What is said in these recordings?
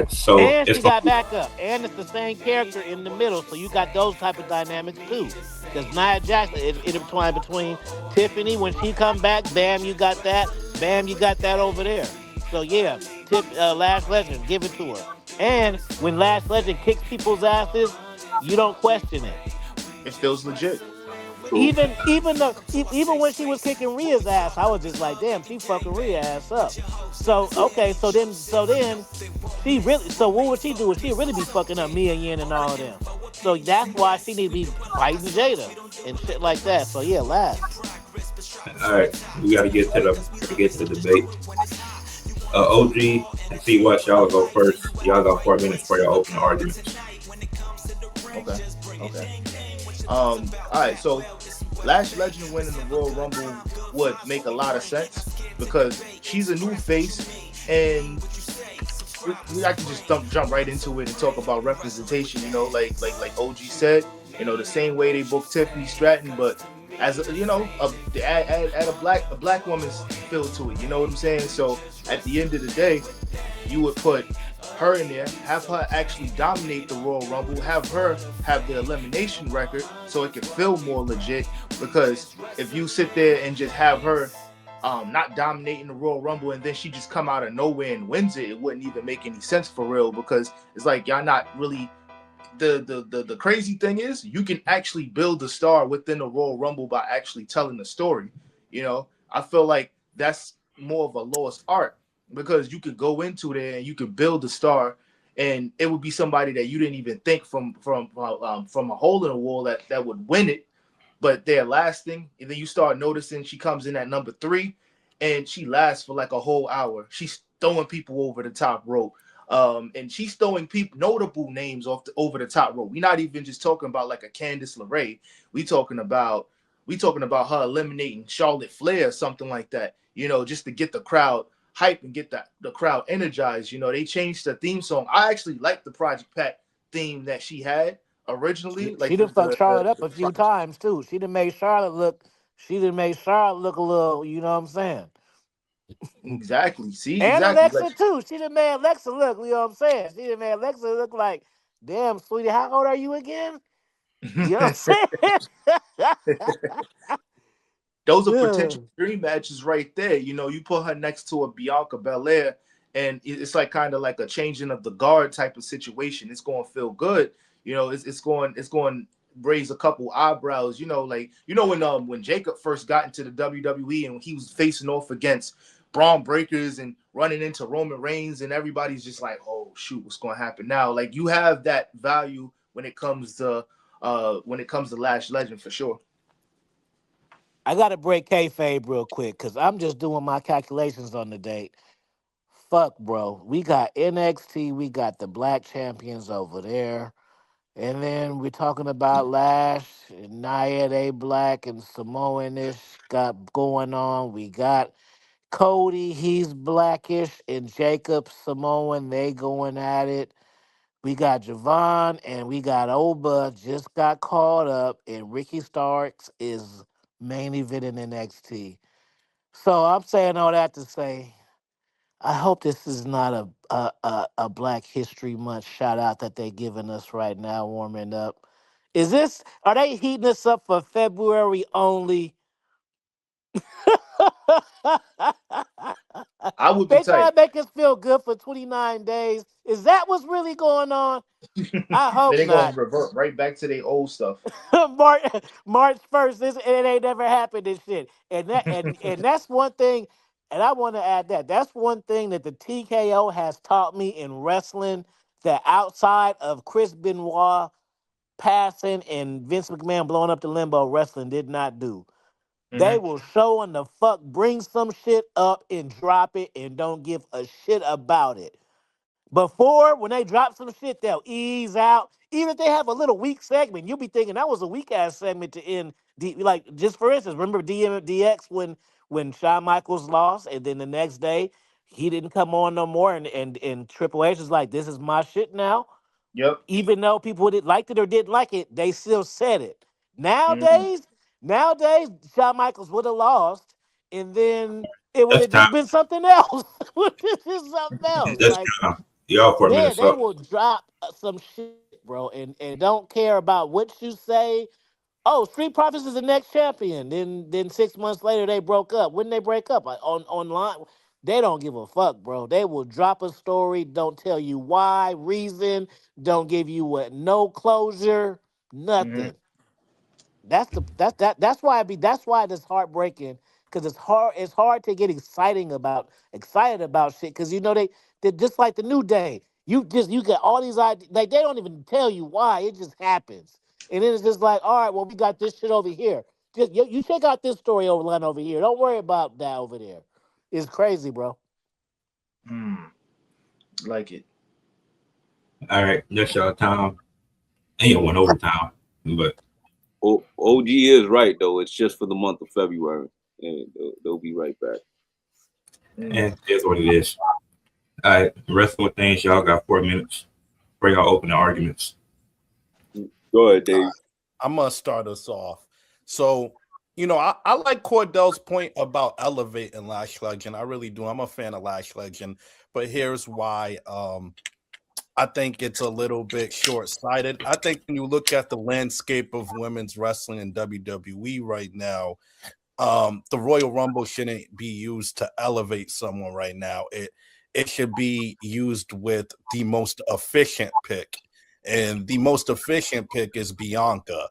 So And it's she got backup. And it's the same character in the middle. So you got those type of dynamics too. Because Nia Jackson is intertwined between Tiffany. When she come back, bam, you got that. Bam, you got that over there. So yeah, Lash Legend, give it to her. And when Lash Legend kicks people's asses, you don't question it. It feels legit. true. Even when she was kicking Rhea's ass, I was just like, damn, she fucking Rhea ass up. So okay, so then she really, so what would she do? She'd really be fucking up Mia Yin and all of them. So that's why she need to be fighting Jada and shit like that. So yeah, Lash. All right, we got to get to the debate. OG and C West, y'all go first. Y'all got 4 minutes for your opening arguments. Okay. Okay. All right. So, Lash Legend winning the Royal Rumble would make a lot of sense because she's a new face, and I can just jump right into it and talk about representation. Like OG said, the same way they booked Tiffany Stratton, but as add a black woman's feel to it. You know what I'm saying? So at the end of the day, you would put her in there, have her actually dominate the Royal Rumble, have her have the elimination record so it can feel more legit. Because if you sit there and just have her not dominating the Royal Rumble and then she just come out of nowhere and wins it, it wouldn't even make any sense for real. Because it's like y'all not really the crazy thing is you can actually build a star within the Royal Rumble by actually telling the story. I feel like that's more of a lost art because you could go into there and you could build a star, and it would be somebody that you didn't even think from a hole in the wall that would win it, but they're lasting. And then you start noticing she comes in at number 3, and she lasts for like a whole hour. She's throwing people over the top rope. And she's throwing people notable names over the top rope. We're not even just talking about like a Candice LeRae. We talking about her eliminating Charlotte Flair or something like that. Just to get the crowd hype and get the crowd energized. They changed the theme song. I actually liked the Project Pat theme that she had originally. She Like done fucked Charlotte up the a few times too. She done made Charlotte look a little, you know what I'm saying? exactly. See, And exactly. Like Alexa too. She done made Alexa look, you know what I'm saying? She done made Alexa look like, damn, sweetie, how old are you again? You know what I'm saying? those are Yeah. potential dream matches right there. You put her next to a Bianca Belair, and it's like kind of like a changing of the guard type of situation. It's going to feel good. It's going raise a couple eyebrows. Like when Jacob first got into the WWE and he was facing off against Braun Breakers and running into Roman Reigns, and everybody's just like, oh shoot, what's going to happen now? Like you have that value when it comes to Lash Legend for sure. I gotta break kayfabe real quick because I'm just doing my calculations on the date. Fuck, bro. We got NXT, we got the black champions over there. And then we're talking about Lash, and Nia, they black and Samoanish got going on. We got Cody, he's blackish, and Jacob Samoan, they going at it. We got Javon and we got Oba just got caught up, and Ricky Starks is main event in NXT. So I'm saying all that to say, I hope this is not a Black History Month shout out that they giving us right now, warming up. Are they heating us up for February only? I would be They try tight. to make us feel good for 29 days. Is that what's really going on? I Then hope they're gonna not. revert right back to their old stuff. March March 1st, it ain't never happened and shit. And that's one thing, and I want to add that that's one thing that the TKO has taught me in wrestling, that outside of Chris Benoit passing and Vince McMahon blowing up the limbo, wrestling did not do. They Hmm. will show and the fuck bring some shit up and drop it and don't give a shit about it. Before, when they drop some shit, they'll ease out. Even if they have a little weak segment, you'll be thinking that was a weak ass segment to end. Like, just for instance, remember DX when Shawn Michaels lost, and then the next day he didn't come on no more, and Triple H was like, "This is my shit now." Yep. Even though people didn't liked it or didn't like it, they still said it. Hmm. Nowadays, Shawn Michaels would have lost, and then it would That's have time. just been something else. Would have been something else. That's Like, time. Y'all 4 minutes Yeah, they up. will drop some shit, bro, and don't care about what you say. Oh, Street Profits is the next champion. Then 6 months later they broke up. When they break up? Like, on online, they don't give a fuck, bro. They will drop a story, don't tell you why, reason, don't give you no closure, Mm-hmm. nothing. That's why that's why it's heartbreaking because it's hard to get excited about shit because they just like the New Day. You get all these ideas like they don't even tell you why it just happens and then it's just like all right, well, we got this shit over here. Just you check out this story over line over here. Don't worry about that over there. It's crazy, bro. Mm, like it. All right, that's y'all time. Ain't one overtime, but OG is right though. It's just for the month of February, and they'll be right back. Mm. it is what it is. All right, wrestling things. Y'all got 4 minutes for y'all open the arguments. Go ahead, Dave. I'm gonna start us off. So, I like Cordell's point about elevating Lash Legend. I really do. I'm a fan of Lash Legend, but here's why. I think it's a little bit short-sighted. I think when you look at the landscape of women's wrestling in WWE right now, the Royal Rumble shouldn't be used to elevate someone right now. It should be used with the most efficient pick, and the most efficient pick is Bianca.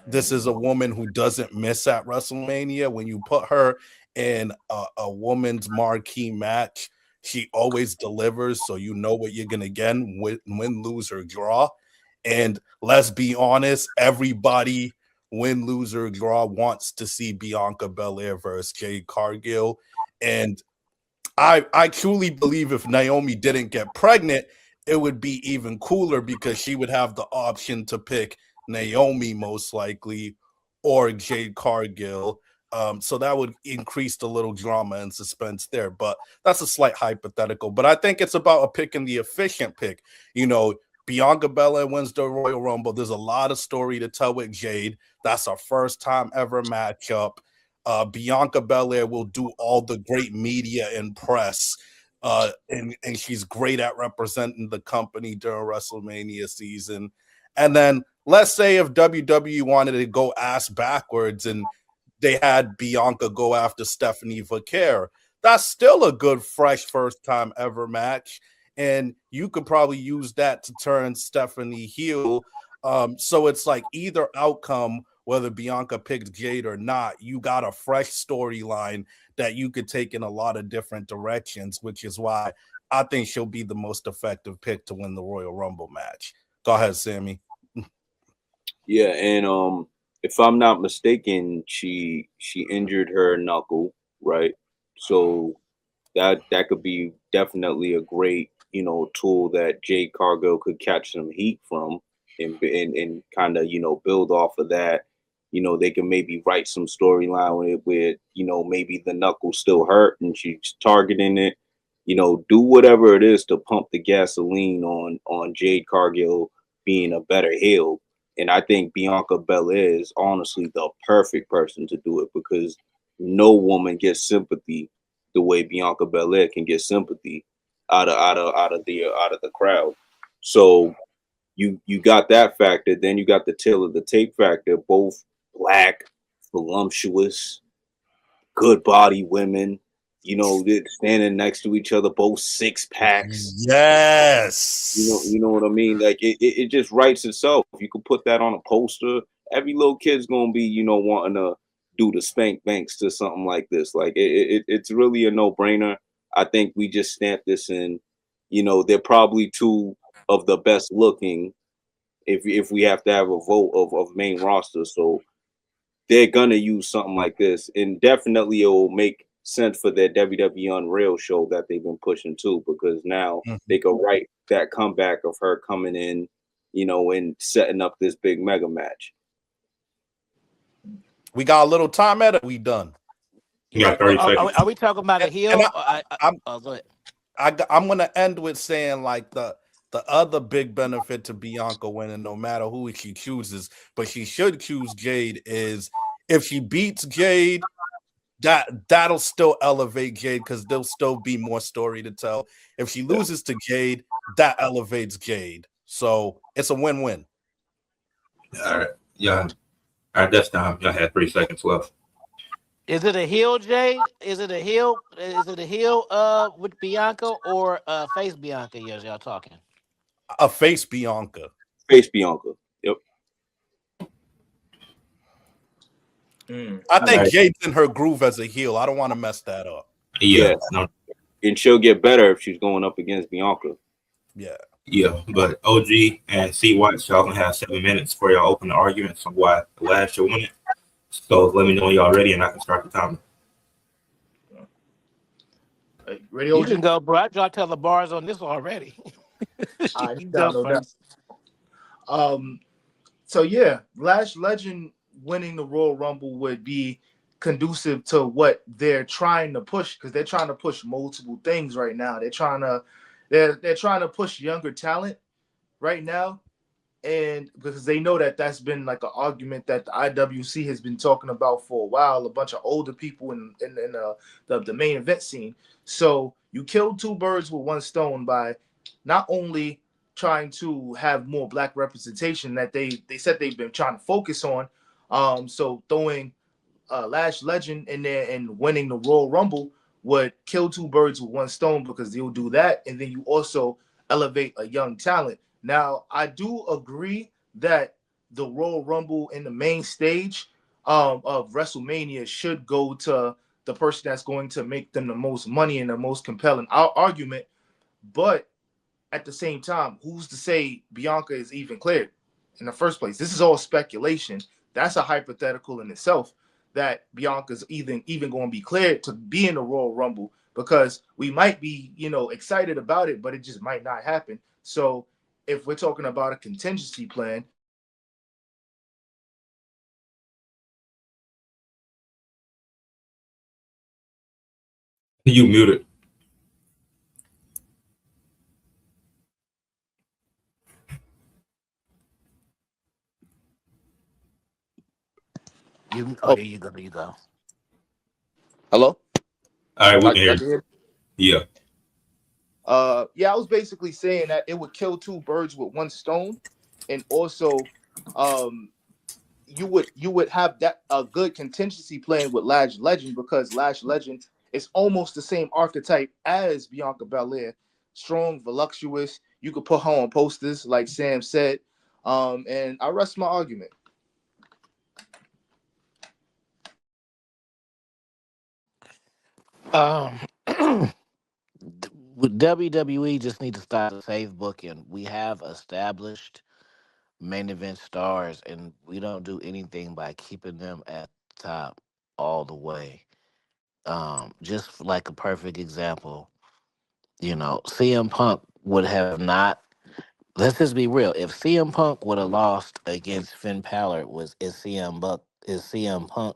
This is a woman who doesn't miss at WrestleMania. When you put her in a woman's marquee match, she always delivers, so you know what you're gonna get, win, lose, or draw. And let's be honest, everybody win, lose, or draw wants to see Bianca Belair versus Jade Cargill. And I truly believe if Naomi didn't get pregnant, it would be even cooler because she would have the option to pick Naomi most likely or Jade Cargill. So that would increase the little drama and suspense there. But that's a slight hypothetical. But I think it's about picking the efficient pick. Bianca Belair wins the Royal Rumble. There's a lot of story to tell with Jade. That's our first time ever matchup. Bianca Belair will do all the great media and press, and she's great at representing the company during WrestleMania season. And then let's say if WWE wanted to go ass backwards and they had Bianca go after Stephanie Vaquer, that's still a good, fresh first time ever match. And you could probably use that to turn Stephanie heel. So it's like either outcome, whether Bianca picked Jade or not, you got a fresh storyline that you could take in a lot of different directions, which is why I think she'll be the most effective pick to win the Royal Rumble match. Go ahead, Sammy. Yeah, and if I'm not mistaken, she injured her knuckle, right? So that could be definitely a great tool that Jade Cargill could catch some heat from and kind of build off of that. They can maybe write some storyline with maybe the knuckle still hurt and she's targeting it. Do whatever it is to pump the gasoline on Jade Cargill being a better heel. And I think Bianca Belair is honestly the perfect person to do it because no woman gets sympathy the way Bianca Belair can get sympathy out of the crowd. So you got that factor. Then you got the tail of the tape factor. Both black, voluptuous, good body women. They're standing next to each other, both 6 packs. Yes. You know what I mean? Like it just writes itself. You could put that on a poster. Every little kid's gonna be, wanting to do the spank banks to something like this. Like it's really a no brainer. I think we just stamp this in. They're probably two of the best looking. If we have to have a vote of main roster, so they're gonna use something like this, and definitely it will make sense for their WWE Unreal show that they've been pushing too, because now they can write that comeback of her coming in, and setting up this big mega match. We got a little time at it. We done. You got 30 Are, seconds. are we talking about a And heel? I'm Go ahead. I'm gonna end with saying like the other big benefit to Bianca winning, no matter who she chooses, but she should choose Jade, is if she beats Jade, that'll still elevate Jade because there'll still be more story to tell. If she loses to Jade, that elevates Jade. So it's a win-win. All right. Yeah. All right. That's time. Y'all had 3 seconds left. Is it a heel, Jade? Is it a heel? Is it a heel with Bianca or face Bianca? Yes, y'all talking. A face Bianca. Face Bianca. Yep. I All think right. Jade's in her groove as a heel. I don't want to mess that up. Yeah. Yes. No. And she'll get better if she's going up against Bianca. Yeah. Yeah. But OG and C Watch, y'all gonna have 7 minutes for y'all open the arguments on why Lash should win it. So let me know when y'all ready, and I can start the timer. Ready, You OG? can go, bro. I dropped all the bars on this already. All You right, can go down, no doubt. first. Um, so yeah, Lash Legend winning the Royal Rumble would be conducive to what they're trying to push because they're trying to push multiple things right now. They're trying to push younger talent right now, and because they know that that's been like an argument that the IWC has been talking about for a while. A bunch of older people in the main event scene. So you killed two birds with one stone by not only trying to have more black representation that they said they've been trying to focus on. So throwing Lash Legend in there and winning the Royal Rumble would kill two birds with one stone because you'll do that, and then you also elevate a young talent. Now, I do agree that the Royal Rumble in the main stage of WrestleMania should go to the person that's going to make them the most money and the most compelling argument. But at the same time, who's to say Bianca is even cleared in the first place? This is all speculation. That's a hypothetical in itself that Bianca's even going to be cleared to be in the Royal Rumble because we might be, excited about it, but it just might not happen. So if we're talking about a contingency plan, You muted. You. Oh, oh, there you go. There you go. hello, All right, we y'all, can hear y'all you. can hear? Yeah. Yeah, I was basically saying that it would kill two birds with one stone, and also, um, you would have that a good contingency plan with Lash Legend because Lash Legend is almost the same archetype as Bianca Belair, strong, voluptuous. You could put her on posters, like Sam said, and I rest my argument. Um, with WWE, just need to start a safe booking. We have established main event stars, and we don't do anything by keeping them at the top all the way. Just like a perfect example, CM Punk would have not. Let's just be real. If CM Punk would have lost against Finn Balor, is CM Punk?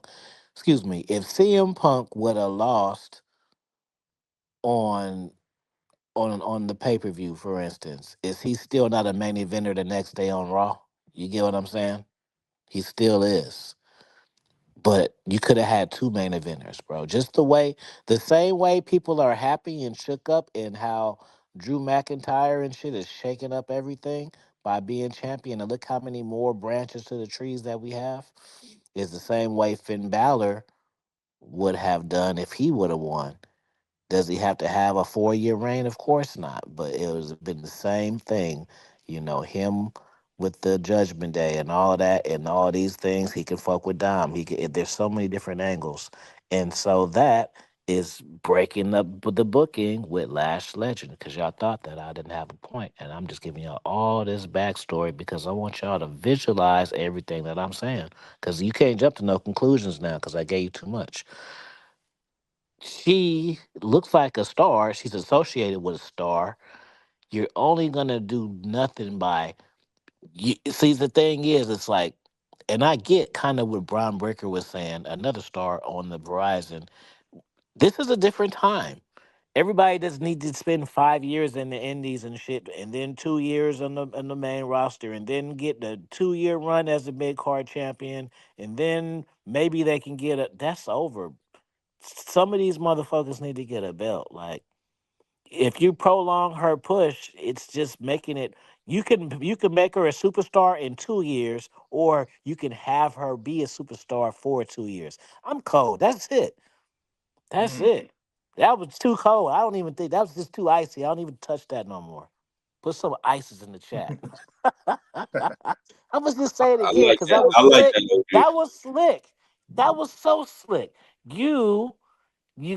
Excuse me. If CM Punk would have lost on on the pay per view, for instance, is he still not a main eventer the next day on Raw? You get what I'm saying? He still is. But you could have had two main eventers, bro. Just the same way people are happy and shook up, and how Drew McIntyre and shit is shaking up everything by being champion. And look how many more branches to the trees that we have. Is the same way Finn Balor would have done if he would have won. Does he have to have a 4-year reign? Of course not. But it was been the same thing. Him with the Judgment Day and all of that and all these things. He can fuck with Dom. There's so many different angles, and so that is breaking up the booking with Lash Legend because y'all thought that I didn't have a point, and I'm just giving y'all all this backstory because I want y'all to visualize everything that I'm saying because you can't jump to no conclusions now because I gave you too much. She looks like a star. She's associated with a star. You're only gonna do nothing by see. The thing is, it's like, and I get kind of what Brian Breaker was saying. Another star on the horizon. This is a different time. Everybody doesn't need to spend 5 years in the Indies and shit, and then 2 years on the main roster, and then get the 2-year run as a mid card champion, and then maybe they can get a. That's over. some of these motherfuckers need to get a belt. Like, if you prolong her push, it's just making it. You can make her a superstar in 2 years, or you can have her be a superstar for 2 years. I'm cold. That's it. That's Mm. it. That was too cold. I don't even think that was just too icy. I don't even touch that no more. Put some ices in the chat. I was just saying it I again like because that that. was I like slick. that, OG. That was slick. That was so slick. You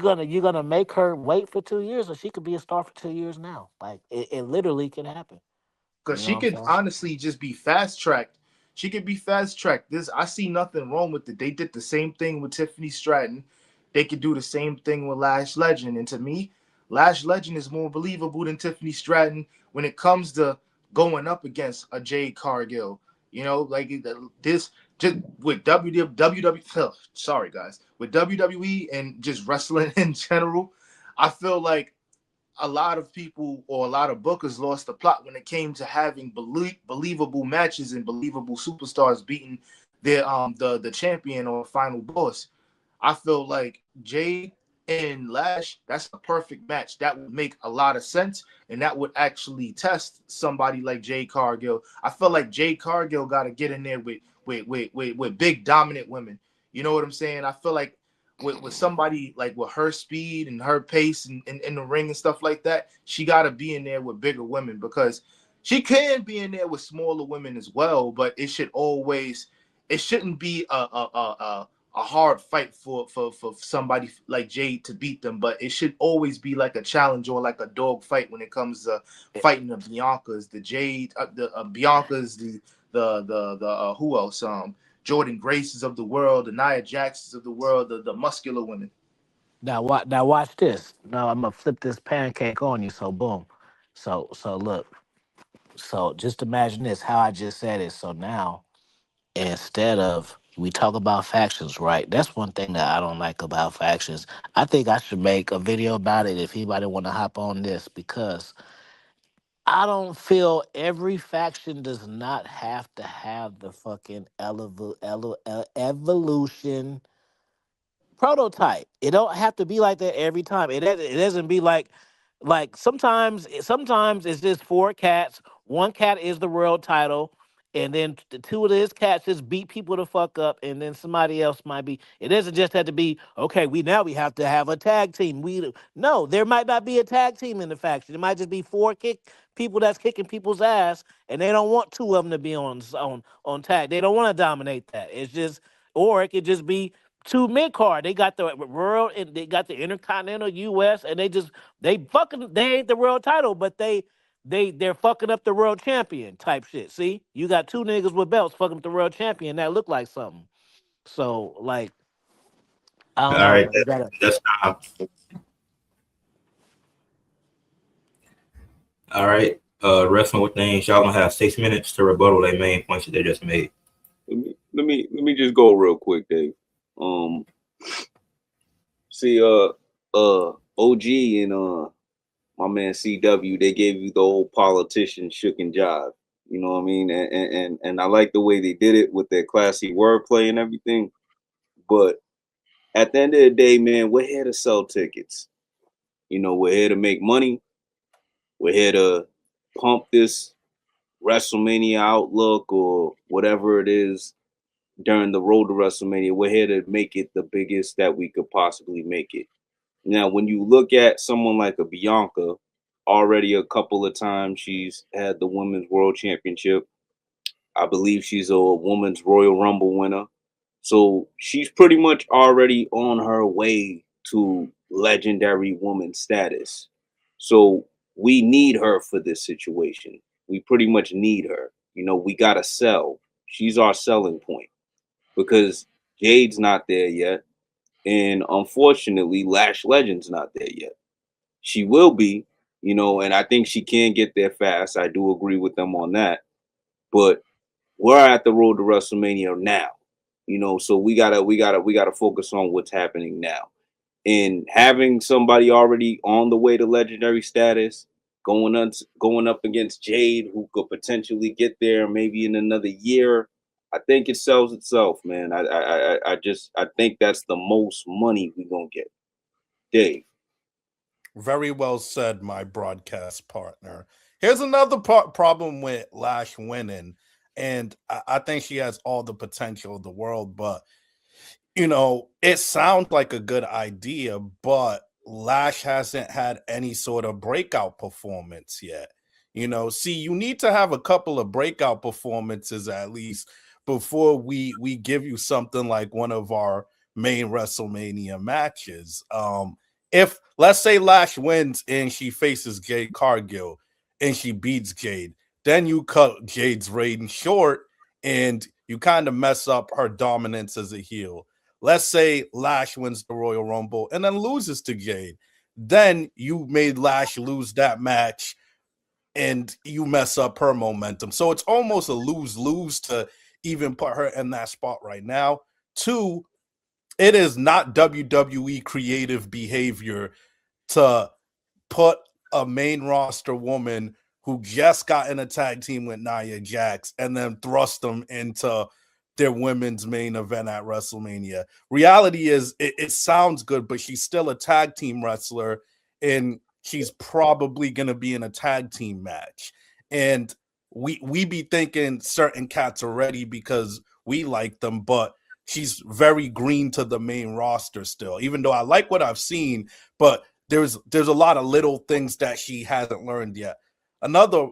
gonna make her wait for 2 years, or she could be a star for 2 years now. Like it literally can happen. Because You know she what I'm could saying? honestly just be fast tracked. She could be fast tracked. This I see nothing wrong with it. They did the same thing with Tiffany Stratton. They could do the same thing with Lash Legend. And to me, Lash Legend is more believable than Tiffany Stratton when it comes to going up against a Jade Cargill. You know, like this just with WWE. Sorry guys, with WWE and just wrestling in general, I feel like a lot of people or a lot of bookers lost the plot when it came to having believable matches and believable superstars beating the champion or final boss. I feel like Jade and Lash, that's a perfect match. That would make a lot of sense, and that would actually test somebody like Jade Cargill. I feel like Jade Cargill got to get in there with big dominant women. You know what I'm saying? I feel like with somebody like with her speed and her pace and in the ring and stuff like that, she got to be in there with bigger women because she can be in there with smaller women as well. But it shouldn't be a hard fight for somebody like Jade to beat them, but it should always be like a challenge or like a dog fight when it comes to fighting the Biancas, the Jade, the Biancas, the who else? Jordan Graces of the world, the Nia Jaxes of the world, the muscular women. Now watch this. Now I'm gonna flip this pancake on you. So boom. So look. So just imagine this. How I just said it. So now instead of we talk about factions, right? That's one thing that I don't like about factions. I think I should make a video about it if anybody want to hop on this because I don't feel every faction does not have to have the fucking evolution prototype. It don't have to be like that every time. It doesn't be like sometimes it's just four cats. One cat is the world title, and then the two of his cats just beat people to fuck up, and then somebody else might be. It doesn't just have to be okay. We have to have a tag team. No, there might not be a tag team in the faction. It might just be four kick people that's kicking people's ass, and they don't want two of them to be on tag. They don't want to dominate that. It's just or it could just be two mid card. They got the world and they got the intercontinental US and they ain't the world title, but they're fucking up the world champion type shit. See? You got two niggas with belts fucking up the world champion that look like something. So like I All don't know. right, You gotta that's all right. Wrestling with things. Y'all gonna have 6 minutes to rebuttal their main points that they just made. Let me just go real quick, Dave. Um, see, OG and my man CW, they gave you the old politician shook and jive. You know what I mean? And I like the way they did it with their classy wordplay and everything. But at the end of the day, man, we're here to sell tickets. You know, we're here to make money. We're here to pump this WrestleMania outlook or whatever it is during the road to WrestleMania. We're here to make it the biggest that we could possibly make it. Now, when you look at someone like a Bianca, already a couple of times she's had the Women's World Championship. I believe she's a Women's Royal Rumble winner. So she's pretty much already on her way to legendary woman status. So we need her for this situation. We pretty much need her. You know, we got to sell. She's our selling point because Jade's not there yet. And unfortunately, Lash Legend's not there yet. She will be, you know, and I think she can get there fast. I do agree with them on that. But we're at the road to WrestleMania now, you know, so we gotta focus on what's happening now. And having somebody already on the way to legendary status, going up against Jade, who could potentially get there maybe in another year, I think it sells itself, man. I think that's the most money we're gonna get. Dave. Very well said, my broadcast partner. Here's another problem with Lash winning, and I think she has all the potential of the world, but it sounds like a good idea, but Lash hasn't had any sort of breakout performance yet. See, you need to have a couple of breakout performances at least before we give you something like one of our main WrestleMania matches. If let's say Lash wins and she faces Jade Cargill and she beats Jade, then you cut Jade's reign short and you kind of mess up her dominance as a heel. Let's say Lash wins the Royal Rumble and then loses to Jade. Then you made Lash lose that match and you mess up her momentum. So it's almost a lose-lose to even put her in that spot right now. 2, it is not WWE creative behavior to put a main roster woman who just got in a tag team with Nia Jax and then thrust them into their women's main event at WrestleMania. Reality is it sounds good, but she's still a tag team wrestler and she's probably going to be in a tag team match. And we be thinking certain cats are ready because we like them, but she's very green to the main roster still, even though I like what I've seen, but there's a lot of little things that she hasn't learned yet. Another,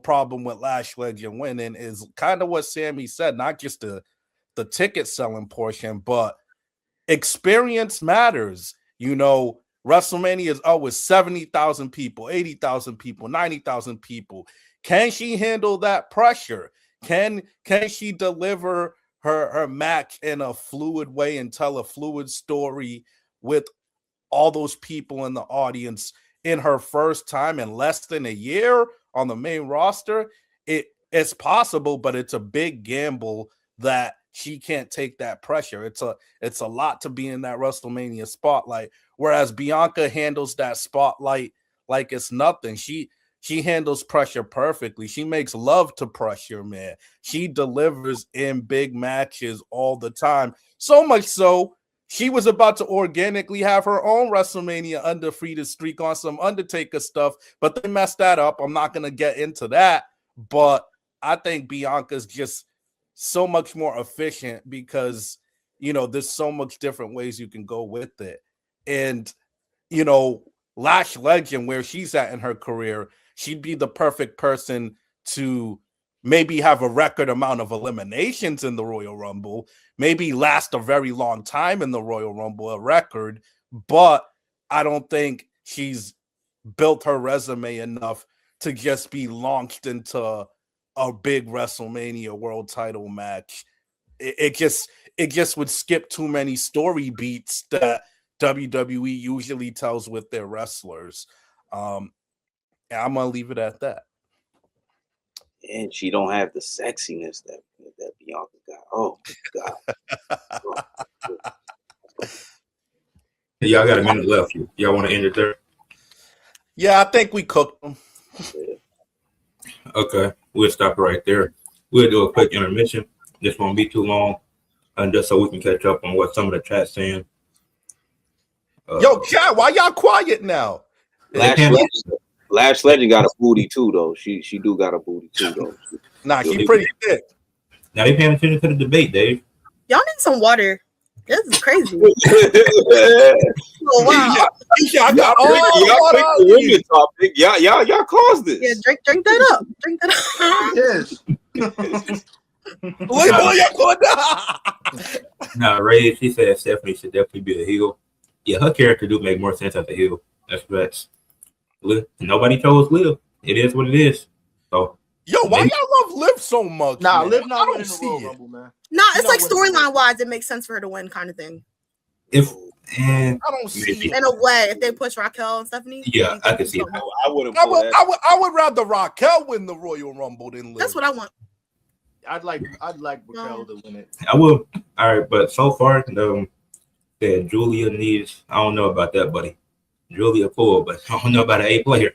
problem with Lash Legend winning is kind of what Sammy said, not just the ticket selling portion, but experience matters. WrestleMania is always 70,000 people, 80,000 people, 90,000 people. Can she handle that pressure? Can she deliver her match in a fluid way and tell a fluid story with all those people in the audience in her first time in less than a year on the main roster? It's possible, but it's a big gamble that she can't take that pressure. It's a lot to be in that WrestleMania spotlight, whereas Bianca handles that spotlight like it's nothing. She handles pressure perfectly. She makes love to pressure, man. She delivers in big matches all the time. So much so, she was about to organically have her own WrestleMania undefeated streak on some Undertaker stuff, but they messed that up. I'm not going to get into that, but I think Bianca's just so much more efficient because, there's so much different ways you can go with it. And, Lash Legend, where she's at in her career, she'd be the perfect person to maybe have a record amount of eliminations in the Royal Rumble, maybe last a very long time in the Royal Rumble, a record, but I don't think she's built her resume enough to just be launched into a big WrestleMania world title match. It just would skip too many story beats that WWE usually tells with their wrestlers. And I'm gonna leave it at that. And she don't have the sexiness that Bianca got. Oh God. Y'all got a minute left. Y'all want to end it there? Yeah, I think we cooked them. Okay, we'll stop right there. We'll do a quick intermission. This won't be too long, and just so we can catch up on what some of the chat's saying. Yo, chat, why y'all quiet now? Lash Legend got a booty too, though. She do got a booty too, though. Nah, she pretty thick. Now they paying attention to the debate, Dave. Y'all need some water. This is crazy. Oh, wow. Y'all picked the women topic. Y'all caused this. Yeah, drink that up. Drink that Yes. Nah, Ray, she said Stephanie should definitely be a heel. Yeah, her character do make more sense as a heel. That's nobody chose Liv. It is what it is. So yo, why y'all love Liv so much? Nah, man? Liv not winning the see Royal it. Rumble, man. Nah, it's like storyline wise, it makes sense for her to win, kind of thing. I don't see it. In a way, if they push Raquel and Stephanie. Yeah, I can see that. I would rather Raquel win the Royal Rumble than Liv. That's what I want. I'd like Raquel to win it. I will. All right, but so far, that Julia needs. I don't know about that, buddy. Julia cool, but I don't know about an A player.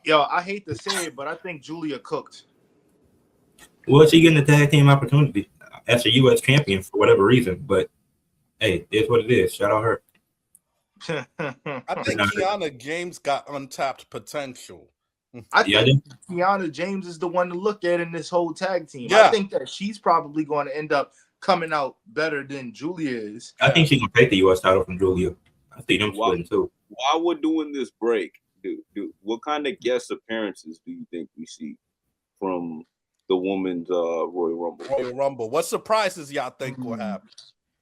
Yo, I hate to say it, but I think Julia cooked. Well, she getting a tag team opportunity as a U.S. champion for whatever reason, but hey, it's what it is. Shout out her. I think Kiana James got untapped potential. I think Kiana James is the one to look at in this whole tag team. Yeah. I think that she's probably going to end up coming out better than Julia is. I think she's gonna take the U.S. title from Julia. I see them splitting too. While we're doing this break, what kind of guest appearances do you think we see from the women's Royal Rumble? Royal Rumble. What surprises y'all think will happen?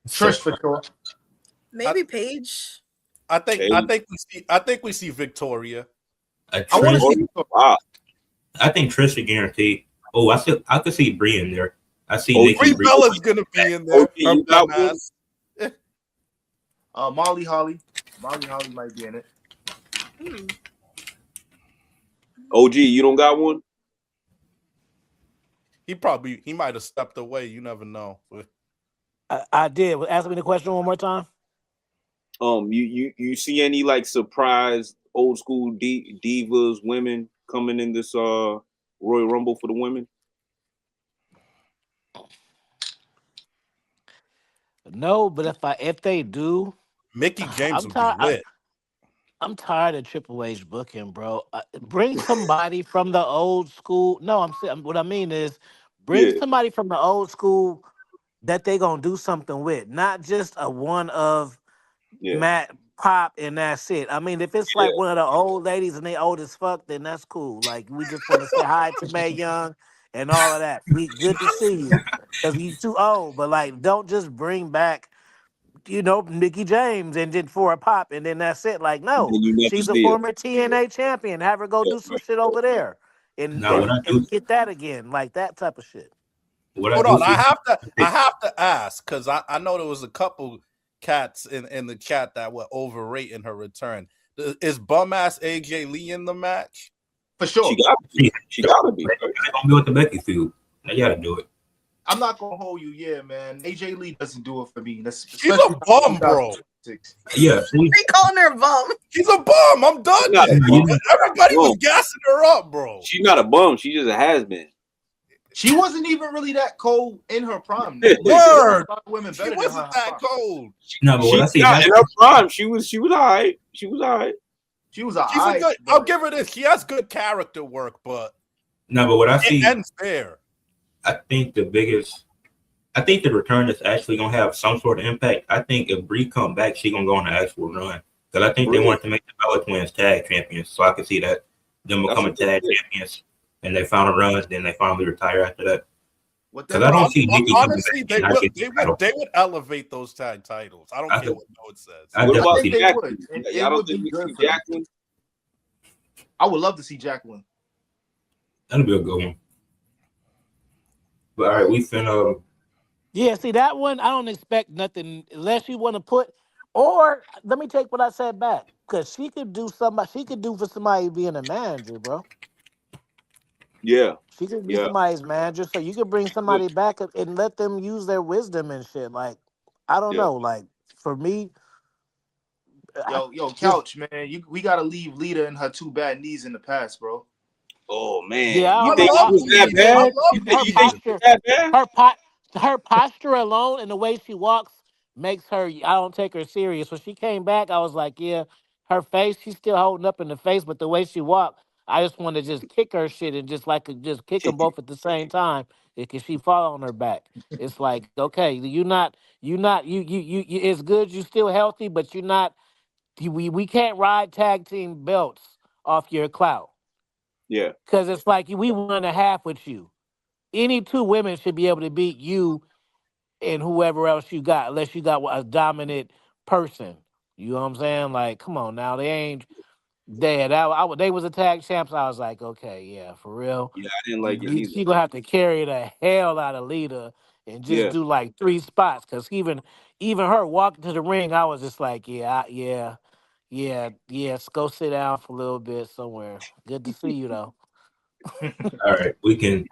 Trish for sure. Maybe Paige. I think we see Victoria. I want to see. I think Trish is guaranteed. Oh, I could see Brie in there. I see Brie Bella's gonna be in there. Molly Holly might be in it. OG, you don't got one? He might have stepped away. You never know. I did. Ask me the question one more time. You see any like surprise old school divas women coming in this Royal Rumble for the women? No, but if they do, Mickey James would be lit. I'm tired of Triple H booking, bro. Bring somebody from the old school. No, what I mean is bring somebody from the old school that they gonna do something with, not just a one of Matt Pop and that's it. I mean, if it's like one of the old ladies and they old as fuck, then that's cool. Like we just want to say hi to Mae Young and all of that. We good to see you because he's too old. But like, don't just bring back, Mickey James and then for a pop and then that's it. Like, no, she's a former TNA champion. Have her go do some shit over there and get that again, like that type of shit. Hold on, I have to ask because I know there was a couple cats in the chat that were overrating her return. Is bum ass AJ Lee in the match? For sure. She gotta be. They're gonna do it to Becky feud. They gotta do it. I'm not gonna hold you, man. AJ Lee doesn't do it for me. She's a bum, bro. Yeah, they calling her a bum. She's a bum. I'm done. Everybody was gassing her up, bro. She's not a bum. She just a has been. She wasn't even really that cold in her prime. Word. She wasn't that cold. No, but what I see in her prime, she was all right. She was all right. She was all right. I'll give her this. She has good character work, but what I see ends there. I think the return is actually gonna have some sort of impact. I think if Brie come back, she gonna go on an actual run. Because I think they wanted to make the Bella Twins tag champions, so I can see that them becoming tag champions, and they found a run, then they finally retire after that. Because I don't see Nikki honestly, they would elevate those tag titles. I don't care what no it says. What about Jacqueline? Y'all don't think we see Jacqueline? I would love to see Jacqueline. That'll be a good one. But all right, we finna. Yeah, see that one. I don't expect nothing unless you want to put. Or let me take what I said back, because she could do somebody. She could do for somebody being a manager, bro. Yeah, she could be somebody's manager, so you could bring somebody back and let them use their wisdom and shit. Like, I don't know. Like for me, yo, Couch, man, we gotta leave Lita and her two bad knees in the past, bro. Oh man, yeah, you think she was that bad? You think she was that bad? Her posture alone and the way she walks makes her. I don't take her serious. When she came back, I was like, yeah, her face, she's still holding up in the face, but the way she walked, I just want to just kick her shit and just kick them both at the same time because she fall on her back. It's like, okay, you it's good you still healthy, but you're not. We can't ride tag team belts off your clout. Yeah, because it's like we 1.5 with you. Any two women should be able to beat you and whoever else you got, unless you got a dominant person. You know what I'm saying? Like, come on now, they ain't dead. They was a tag champs. I was like, okay, yeah, for real. Yeah, I didn't like it either. She gonna have to carry the hell out of Lita and just do like 3 spots. Because even her walking to the ring, I was just like, yes, go sit down for a little bit somewhere. Good to see you though. All right, we're gonna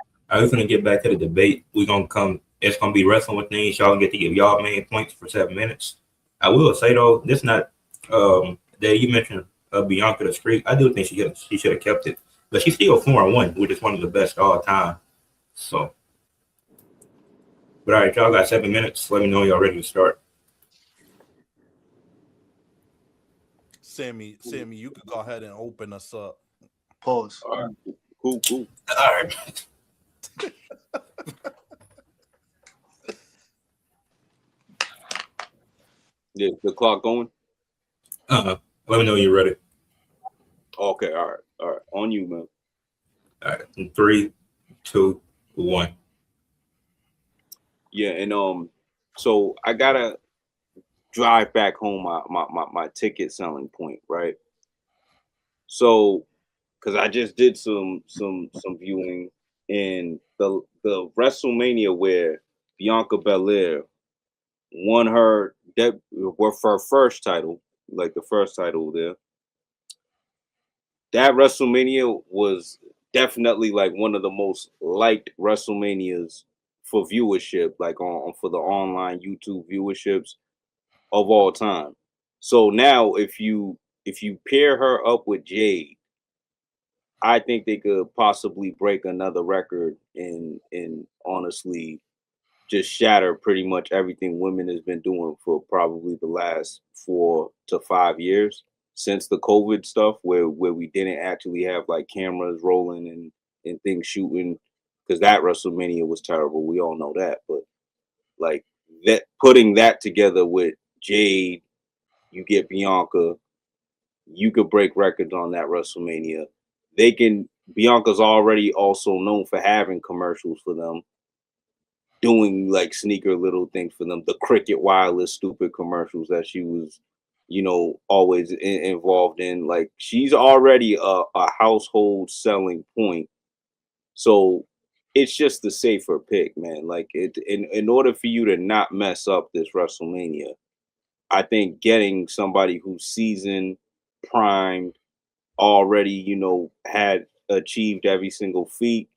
get back to the debate. It's gonna be wrestling with things. Y'all get to give y'all main points for 7 minutes. I will say though, this not that you mentioned Bianca the streak. I do think she should have kept it, but she's still 4-1, which is one of the best all time. So, but all right, y'all got 7 minutes. Let me know y'all ready to start. Sammy, you could go ahead and open us up. Pause. All right. Cool. All right. Yeah, the clock going. Let me know when you're ready. Okay, all right. On you, man. All right. In 3, 2, 1. Yeah, and so I gotta drive back home my ticket selling point, right? So, because I just did some viewing in the WrestleMania where Bianca Belair won her first title, like the first title there. That WrestleMania was definitely like one of the most liked WrestleManias for viewership, like on for the online YouTube viewerships of all time. So now if you pair her up with Jade, I think they could possibly break another record and honestly just shatter pretty much everything women has been doing for probably the last 4 to 5 years since the COVID stuff, where we didn't actually have like cameras rolling and things shooting, because that WrestleMania was terrible. We all know that, but like that, putting that together with Jade, you get Bianca, you could break records on that WrestleMania. Bianca's already also known for having commercials for them, doing like sneaker little things for them, the Cricket Wireless stupid commercials that she was, always involved in. Like, she's already a household selling point. So it's just the safer pick, man. Like, in order for you to not mess up this WrestleMania, I think getting somebody who's seasoned, primed, already, had achieved every single feat.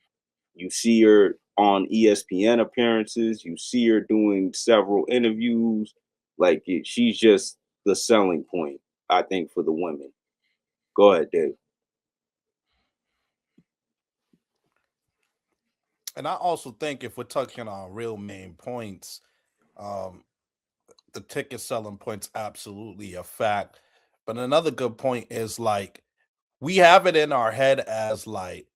You see her on ESPN appearances. You see her doing several interviews. Like, she's just the selling point, I think, for the women. Go ahead, Dave. And I also think if we're touching on real main points, the ticket selling point's absolutely a fact. But another good point is like we have it in our head as like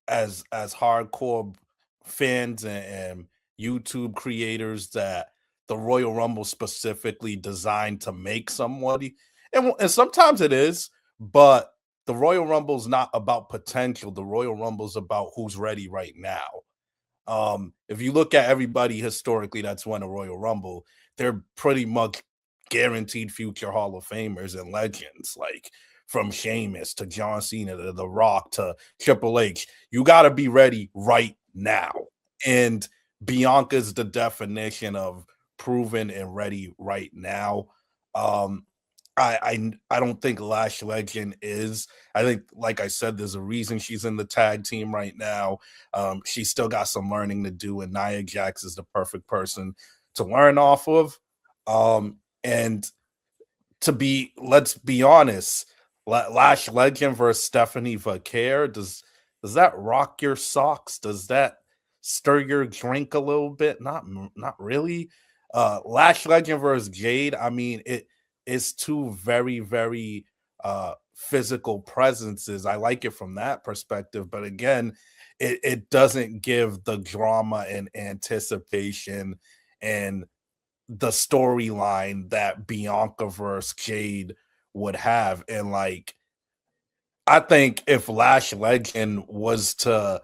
as hardcore fans and YouTube creators that the Royal Rumble specifically designed to make somebody, and sometimes it is, but the Royal Rumble's not about potential. The Royal Rumble's about who's ready right now. If you look at everybody historically that's won a Royal Rumble, they're pretty much guaranteed future Hall of Famers and legends, like from Sheamus to John Cena to The Rock to Triple H. You got to be ready right now. And Bianca's the definition of proven and ready right now. I don't think Lash Legend is. I think, like I said, there's a reason she's in the tag team right now. She's still got some learning to do, and Nia Jax is the perfect person to learn off of. And let's be honest, Lash Legend versus Stephanie Vaquer, does that rock your socks? Does that stir your drink a little bit? Not really. Lash Legend versus Jade, I mean, it is two very, very physical presences. I like it from that perspective, but again, it doesn't give the drama and anticipation and the storyline that Bianca versus Jade would have. And like, I think if Lash Legend was to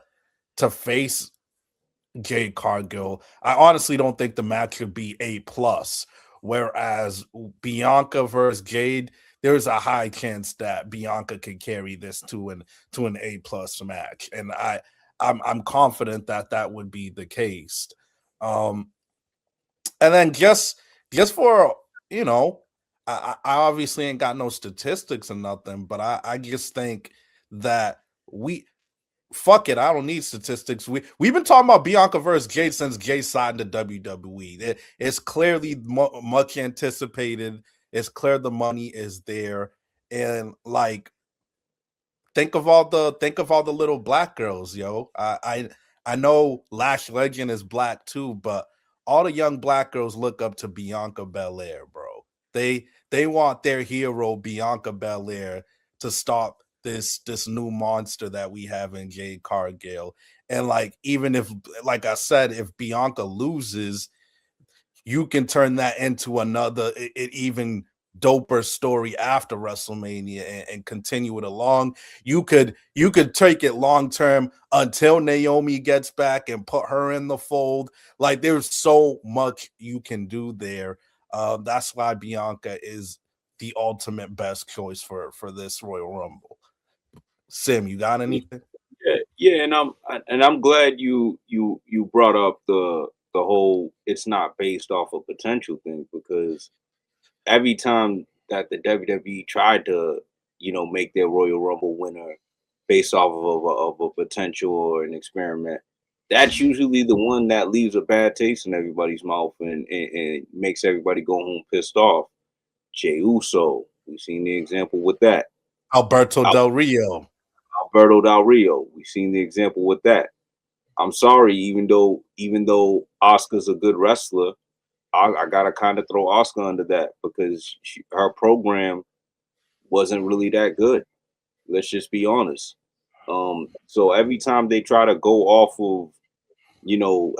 face Jade Cargill, I honestly don't think the match would be A plus. Whereas Bianca versus Jade, there's a high chance that Bianca could carry this to an A plus match, and I'm confident that that would be the case. And then just for I obviously ain't got no statistics or nothing, but I just think that fuck it. I don't need statistics. We've been talking about Bianca versus Jade since Jade signed to WWE. It's clearly much anticipated. It's clear the money is there, and like think of all the little black girls, yo. I know Lash Legend is black too, but all the young black girls look up to Bianca Belair, bro. They want their hero Bianca Belair to stop this new monster that we have in Jade Cargill. And like, even if, like I said, if Bianca loses, you can turn that into another even doper story after WrestleMania and continue it along. You could take it long term until Naomi gets back and put her in the fold. Like, there's so much you can do there. That's why Bianca is the ultimate best choice for this Royal Rumble. Sim, you got anything? Yeah, and I'm glad you brought up the whole it's not based off a potential thing, because every time that the WWE tried to, make their Royal Rumble winner based off of a potential or an experiment, that's usually the one that leaves a bad taste in everybody's mouth and makes everybody go home pissed off. Jey Uso, we've seen the example with that. Alberto Del Rio. Alberto Del Rio, we've seen the example with that. I'm sorry, even though Oscar's a good wrestler, I gotta kind of throw Oscar under that, because her program wasn't really that good. Let's just be honest. So every time they try to go off of,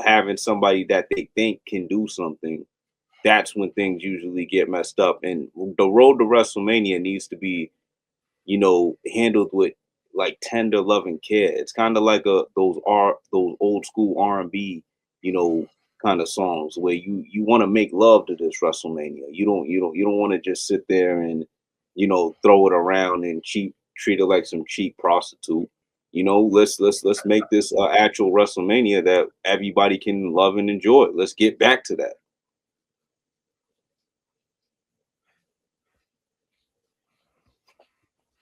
having somebody that they think can do something, that's when things usually get messed up. And the road to WrestleMania needs to be, handled with like tender loving care. It's kind of like those old school R&B, kind of songs where you want to make love to this WrestleMania. You don't want to just sit there and, throw it around and treat it like some cheap prostitute. Let's make this actual WrestleMania that everybody can love and enjoy. Let's get back to that.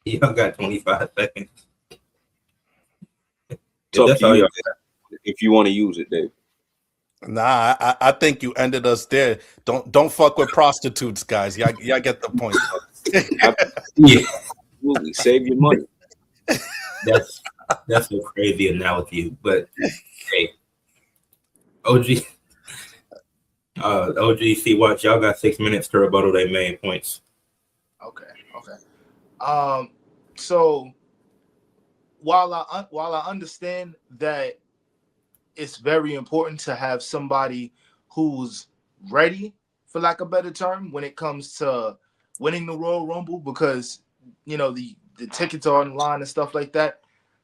Y'all got 25 seconds. It's up That's to all you y'all if you want to use it, Dave. Nah, I think you ended us there. Don't fuck with prostitutes, guys. Y'all get the point. Yeah, Absolutely. Save your money. that's a crazy analogy, but hey, OG, OGC watch, y'all got 6 minutes to rebuttal their main points. Okay. So while I understand that it's very important to have somebody who's ready, for lack of a better term, when it comes to winning the Royal Rumble, because the tickets are on the line and stuff like that.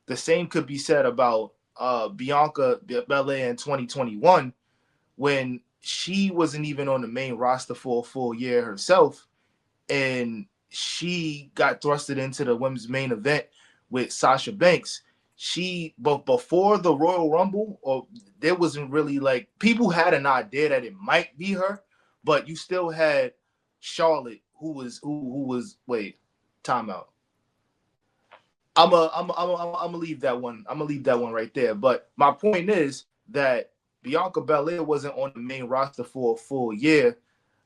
The same could be said about Bianca Belair in 2021, when she wasn't even on the main roster for a full year herself, and she got thrusted into the women's main event with Sasha Banks. But before the Royal Rumble, or there wasn't really, like, people had an idea that it might be her, but you still had Charlotte, who was wait, timeout. I'm gonna leave that one. I'm gonna leave that one right there. But my point is that Bianca Belair wasn't on the main roster for a full year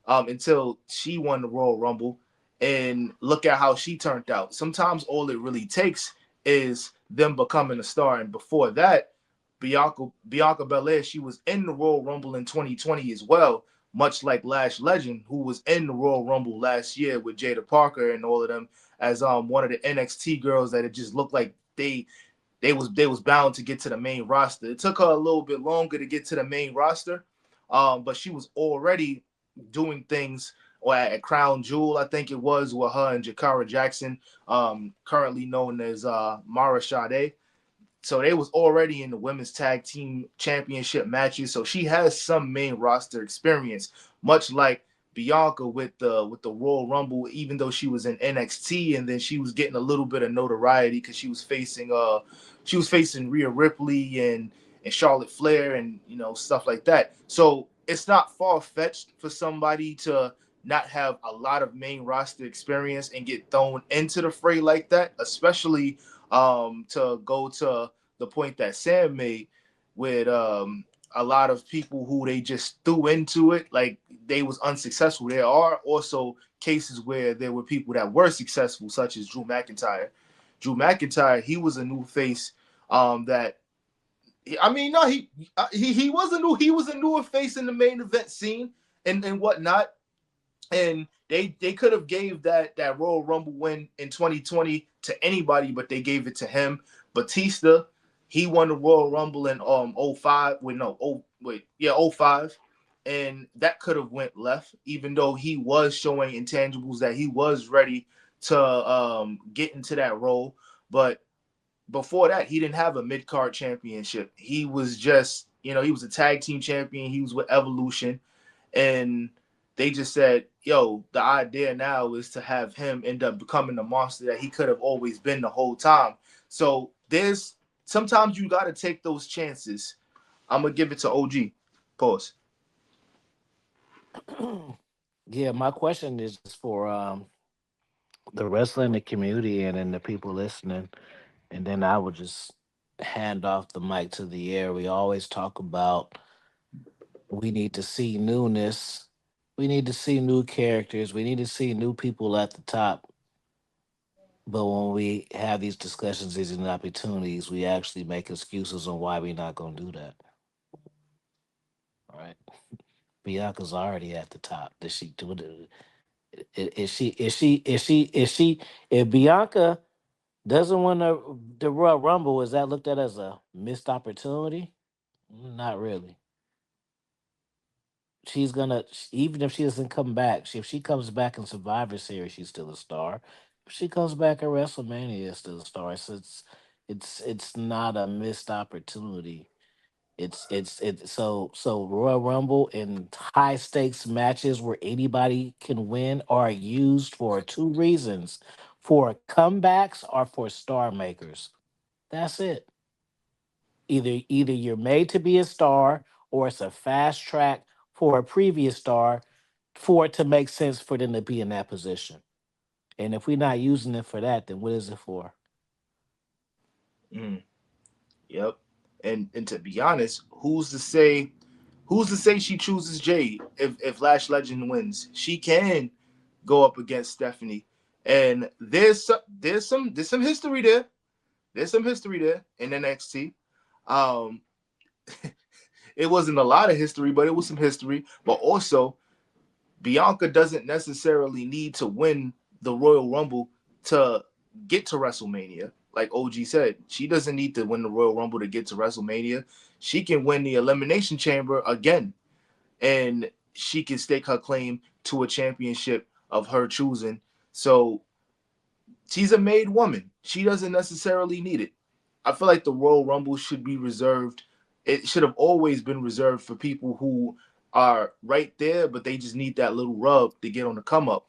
until she won the Royal Rumble. And look at how she turned out. Sometimes all it really takes is them becoming a star. And before that, Bianca Belair, she was in the Royal Rumble in 2020 as well, much like Lash Legend, who was in the Royal Rumble last year with Jada Parker and all of them, as one of the NXT girls that it just looked like they was bound to get to the main roster. It took her a little bit longer to get to the main roster, but she was already doing things, or at Crown Jewel, I think it was, with her and Jakara Jackson, currently known as Mara Sade. So they was already in the women's tag team championship matches. So she has some main roster experience, much like Bianca with the Royal Rumble, even though she was in NXT, and then she was getting a little bit of notoriety because she was facing Rhea Ripley and Charlotte Flair and stuff like that. So it's not far-fetched for somebody to not have a lot of main roster experience and get thrown into the fray like that, especially to go to the point that Sam made with a lot of people who they just threw into it like they was unsuccessful. There are also cases where there were people that were successful, such as Drew McIntyre. Drew McIntyre, he was a new face that I mean, no, he was a newer face in the main event scene and whatnot. And They could have gave that Royal Rumble win in 2020 to anybody, but they gave it to him. Batista, he won the Royal Rumble in 05. '05. And that could have went left, even though he was showing intangibles that he was ready to get into that role. But before that, he didn't have a mid-card championship. He was just, he was a tag team champion. He was with Evolution. And they just said, yo, the idea now is to have him end up becoming the monster that he could have always been the whole time. So sometimes you got to take those chances. I'm going to give it to OG. Pause. Yeah, my question is for the wrestling the community and then the people listening, and then I would just hand off the mic to the air. We always talk about we need to see newness, we need to see new characters, we need to see new people at the top. But when we have these discussions, these opportunities, we actually make excuses on why we're not going to do that. All right, Bianca's already at the top. Does she do it? Is she? If Bianca doesn't win the Royal Rumble, is that looked at as a missed opportunity? Not really. She's gonna, even if she doesn't come back, if she comes back in Survivor Series, she's still a star. If she comes back at WrestleMania, it's still a star. So it's not a missed opportunity. So Royal Rumble and high stakes matches where anybody can win are used for two reasons: for comebacks or for star makers. That's it. Either you're made to be a star or it's a fast track for a previous star for it to make sense for them to be in that position. And if we're not using it for that, then what is it for? Mm, yep. And to be honest, who's to say she chooses Jade if Lash Legend wins? She can go up against Stephanie. And there's some history there. There's some history there in NXT. Um, it wasn't a lot of history, but it was some history. But also, Bianca doesn't necessarily need to win the Royal Rumble to get to WrestleMania. Like OG said, she doesn't need to win the Royal Rumble to get to WrestleMania. She can win the Elimination Chamber again, and she can stake her claim to a championship of her choosing. So she's a made woman. She doesn't necessarily need it. I feel like the Royal Rumble should be reserved. It should have always been reserved for people who are right there, but they just need that little rub to get on the come up.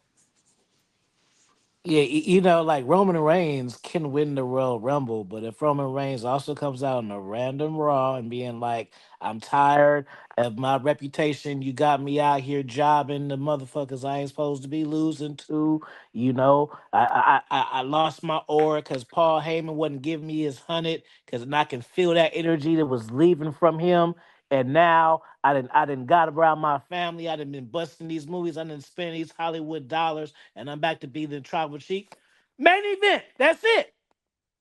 Yeah, like Roman Reigns can win the Royal Rumble, but if Roman Reigns also comes out on a random Raw and being like, "I'm tired of my reputation. You got me out here jobbing the motherfuckers I ain't supposed to be losing to," I lost my aura because Paul Heyman wasn't giving me his 100 because I can feel that energy that was leaving from him. And now I didn't got around my family. I didn't been busting these movies. I didn't spend these Hollywood dollars, and I'm back to be the tribal chief. Main event. That's it.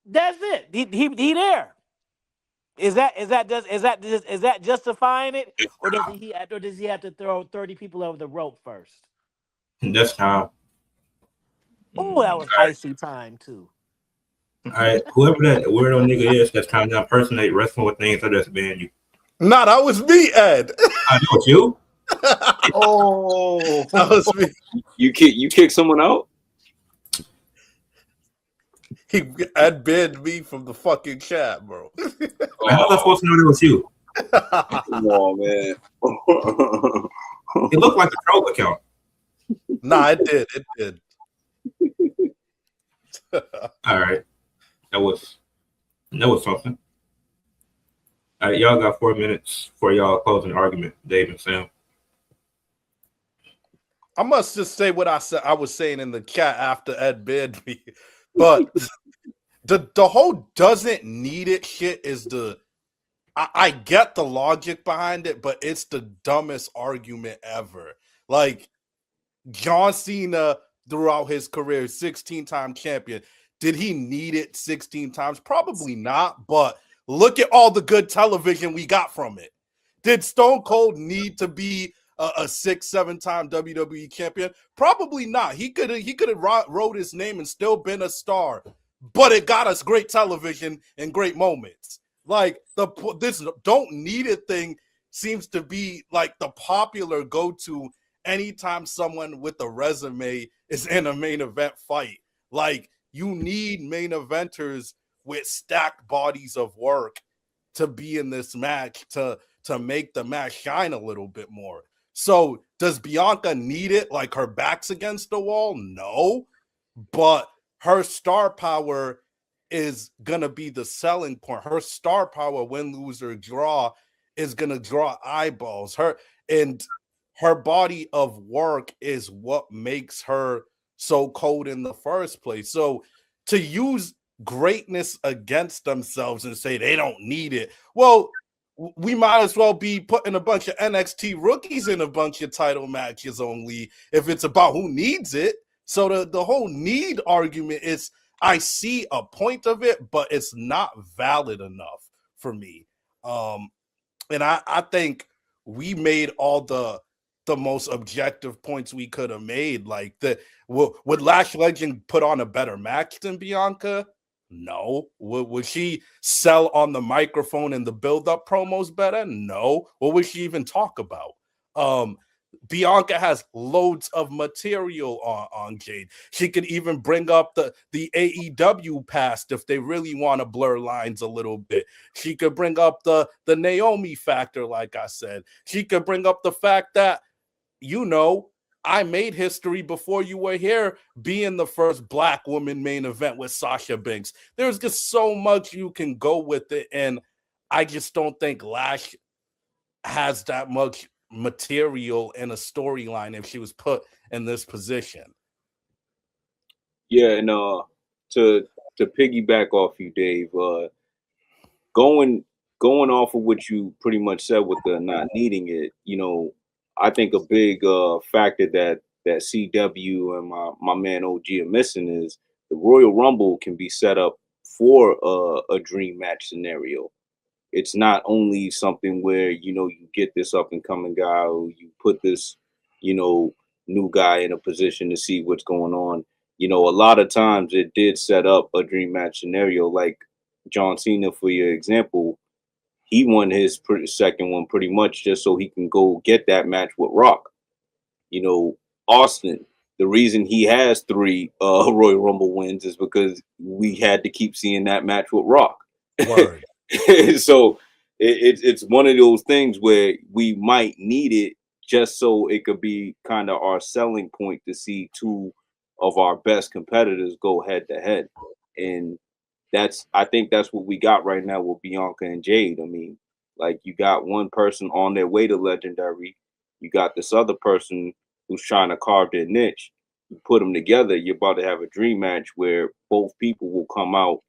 That's it. He there. Is that justifying it, or does he have to throw 30 people over the rope first? That's time. Oh, that was All right. icy time too. All right. Whoever that weirdo nigga is that's trying to impersonate wrestling with names, I just ban you. Nah, that was me, Ed. I know it's you. Oh, That was me. You kick someone out? Ed banned me from the fucking chat, bro. How was I supposed to know that was you? Come on, man. It looked like a troll account. Nah, it did. It did. All right. That was something. All right, y'all got 4 minutes for y'all closing argument, Dave and Sam. I must just say what I was saying in the chat after Ed banned me. But the whole doesn't need it shit is I get the logic behind it, but it's the dumbest argument ever. Like John Cena throughout his career, 16-time champion. Did he need it 16 times? Probably not, but look at all the good television we got from it. Did Stone Cold need to be a 6-7-time WWE champion? Probably not. He could have wrote his name and still been a star, but it got us great television and great moments. Like this don't need it thing seems to be like the popular go-to anytime someone with a resume is in a main event fight. Like, you need main eventers with stacked bodies of work to be in this match to make the match shine a little bit more. So does Bianca need it? Like, her back's against the wall? No, but her star power is gonna be the selling point. Her star power, win, lose, or draw, is gonna draw eyeballs. Her body of work is what makes her so cold in the first place. So to use greatness against themselves and say they don't need it, well, we might as well be putting a bunch of NXT rookies in a bunch of title matches only if it's about who needs it. So the whole need argument is, I see a point of it, but it's not valid enough for me. And I think we made all the most objective points we could have made. Like, would Lash Legend put on a better match than Bianca? No. Would she sell on the microphone and the build-up promos better? No. What would she even talk about? Bianca has loads of material on Jade. She could even bring up the AEW past if they really want to blur lines a little bit. She could bring up the Naomi factor, like I said. She could bring up the fact that, I made history before you were here, being the first Black woman main event with Sasha Banks. There's just so much you can go with it, and I just don't think Lash has that much material in a storyline if she was put in this position. Yeah, and to piggyback off you, Dave, going off of what you pretty much said with the not needing it, I think a big factor that CW and my man OG are missing is the Royal Rumble can be set up for a dream match scenario. It's not only something where you get this up and coming guy, or you put this new guy in a position to see what's going on. A lot of times it did set up a dream match scenario, like John Cena, for your example. He won his second one pretty much just so he can go get that match with Rock. Austin, the reason he has 3 Royal Rumble wins is because we had to keep seeing that match with Rock. Word. So it's one of those things where we might need it just so it could be kind of our selling point to see 2 of our best competitors go head to head. And I think that's what we got right now with Bianca and Jade. I mean, like, you got one person on their way to legendary. You got this other person who's trying to carve their niche. You put them together, you're about to have a dream match where both people will come out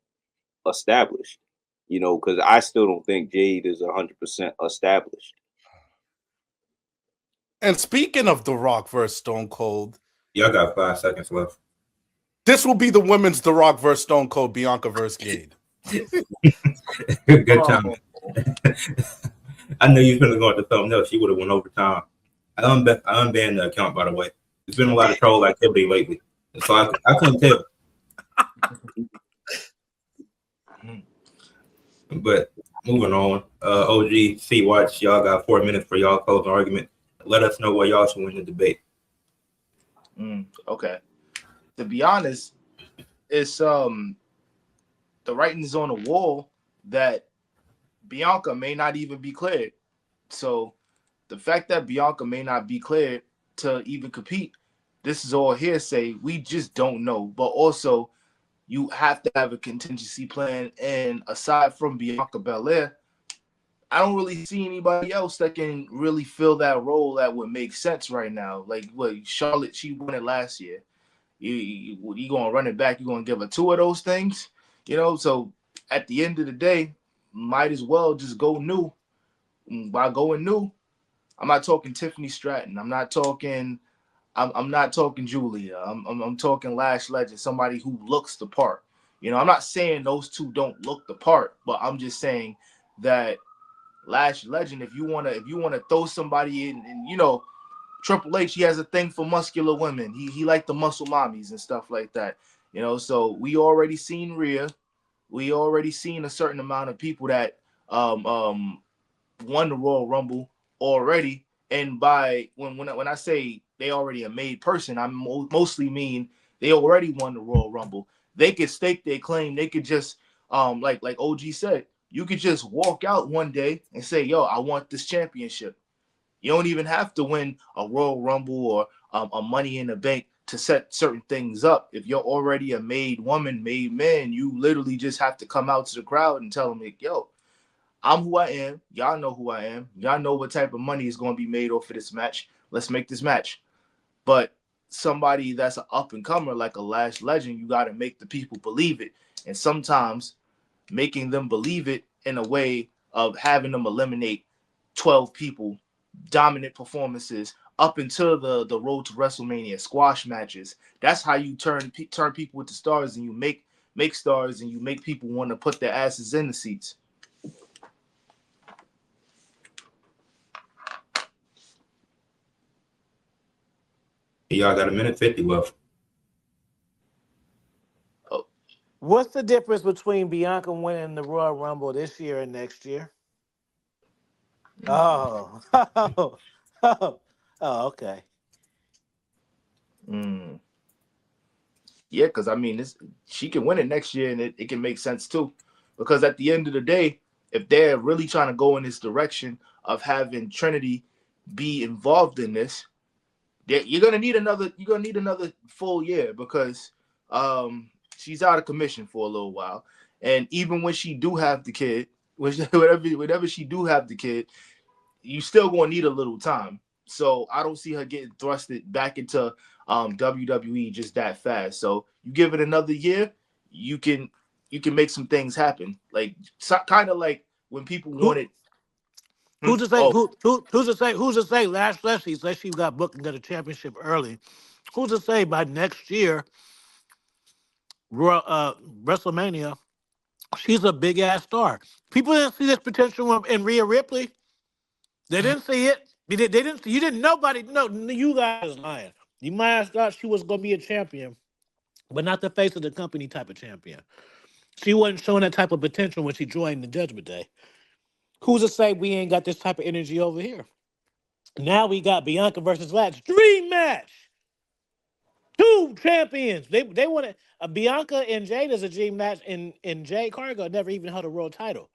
established. Because I still don't think Jade is 100% established. And speaking of The Rock versus Stone Cold, Y'all got 5 seconds left. this will be the women's The Rock versus Stone Cold, Bianca versus Jade. Good time. I knew you were going to go at the thumbnail. She would have went overtime. I unbanned the account, by the way. There's been a lot of troll activity lately, so I couldn't tell. But moving on, OG, C-Watch, y'all got 4 minutes for y'all closing argument. Let us know where y'all should win the debate. Okay. To be honest, it's the writing's on the wall that Bianca may not even be cleared. So the fact that Bianca may not be cleared to even compete, this is all hearsay. We just don't know. But also, you have to have a contingency plan. And aside from Bianca Belair, I don't really see anybody else that can really fill that role that would make sense right now. Like, Charlotte, she won it last year. You going to run it back? You going to give her 2 of those things? So at the end of the day, might as well just go new. By going new, I'm not talking Tiffany Stratton. I'm not talking Julia. I'm talking Lash Legend, somebody who looks the part. I'm not saying those 2 don't look the part, but I'm just saying that Lash Legend, if you wanna throw somebody in, and Triple H, he has a thing for muscular women. He liked the muscle mommies and stuff like that. You know, so we already seen Rhea. We already seen a certain amount of people that won the Royal Rumble already. And by when I say they already a made person, I mostly mean they already won the Royal Rumble. They could stake their claim. They could just like OG said, you could just walk out one day and say, "Yo, I want this championship." You don't even have to win a Royal Rumble or a Money in the Bank to set certain things up. If you're already a made woman, made man, you literally just have to come out to the crowd and tell them, like, "Yo, I'm who I am. Y'all know who I am. Y'all know what type of money is going to be made off of this match. Let's make this match." But somebody that's an up and comer like a Lash Legend, you got to make the people believe it. And sometimes making them believe it in a way of having them eliminate 12 people, dominant performances up until the road to WrestleMania squash matches. That's how you turn people into stars, and you make stars, and you make people want to put their asses in the seats. Y'all got a minute 50 left. What's the difference between Bianca winning the Royal Rumble this year and next year? Oh, okay. Yeah, because I mean, she can win it next year, and it can make sense too. Because at the end of the day, if they're really trying to go in this direction of having Trinity be involved in this, you're gonna need another full year, because she's out of commission for a little while. And even when she do have the kid, whenever she do have the kid, you still gonna need a little time. So I don't see her getting thrusted back into WWE just that fast. So you give it another year, you can make some things happen. Like kind of like when people wanted. Who's to say? Who's to say? Lash Leslie said she got booked and got a championship early. Who's to say by next year, WrestleMania, she's a big ass star? People didn't see this potential in Rhea Ripley. They didn't see it. They didn't. You didn't. Nobody. No, you guys lying. You might have thought she was gonna be a champion, but not the face of the company type of champion. She wasn't showing that type of potential when she joined the Judgment Day. Who's to say we ain't got this type of energy over here? Now we got Bianca versus Lash. Dream match. Two champions. They want to. Bianca and Jade is a dream match, and Jade Cargill never even held a world title.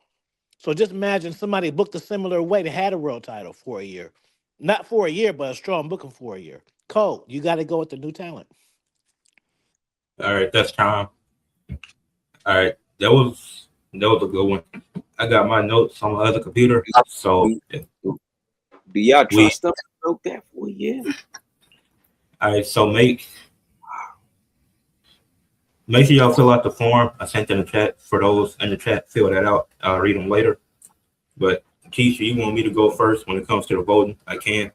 So just imagine somebody booked a similar way to had a world title for a year. Not for a year, but a strong booking for a year. Cole, you got to go with the new talent. All right, that's time. All right, that was a good one. I got my notes on my other computer, so do y'all trust them to milk that for a year? All right, so make sure y'all fill out the form I sent in the chat. For those in the chat, fill that out. I'll read them later. But Keisha, you want me to go first when it comes to the voting? I can.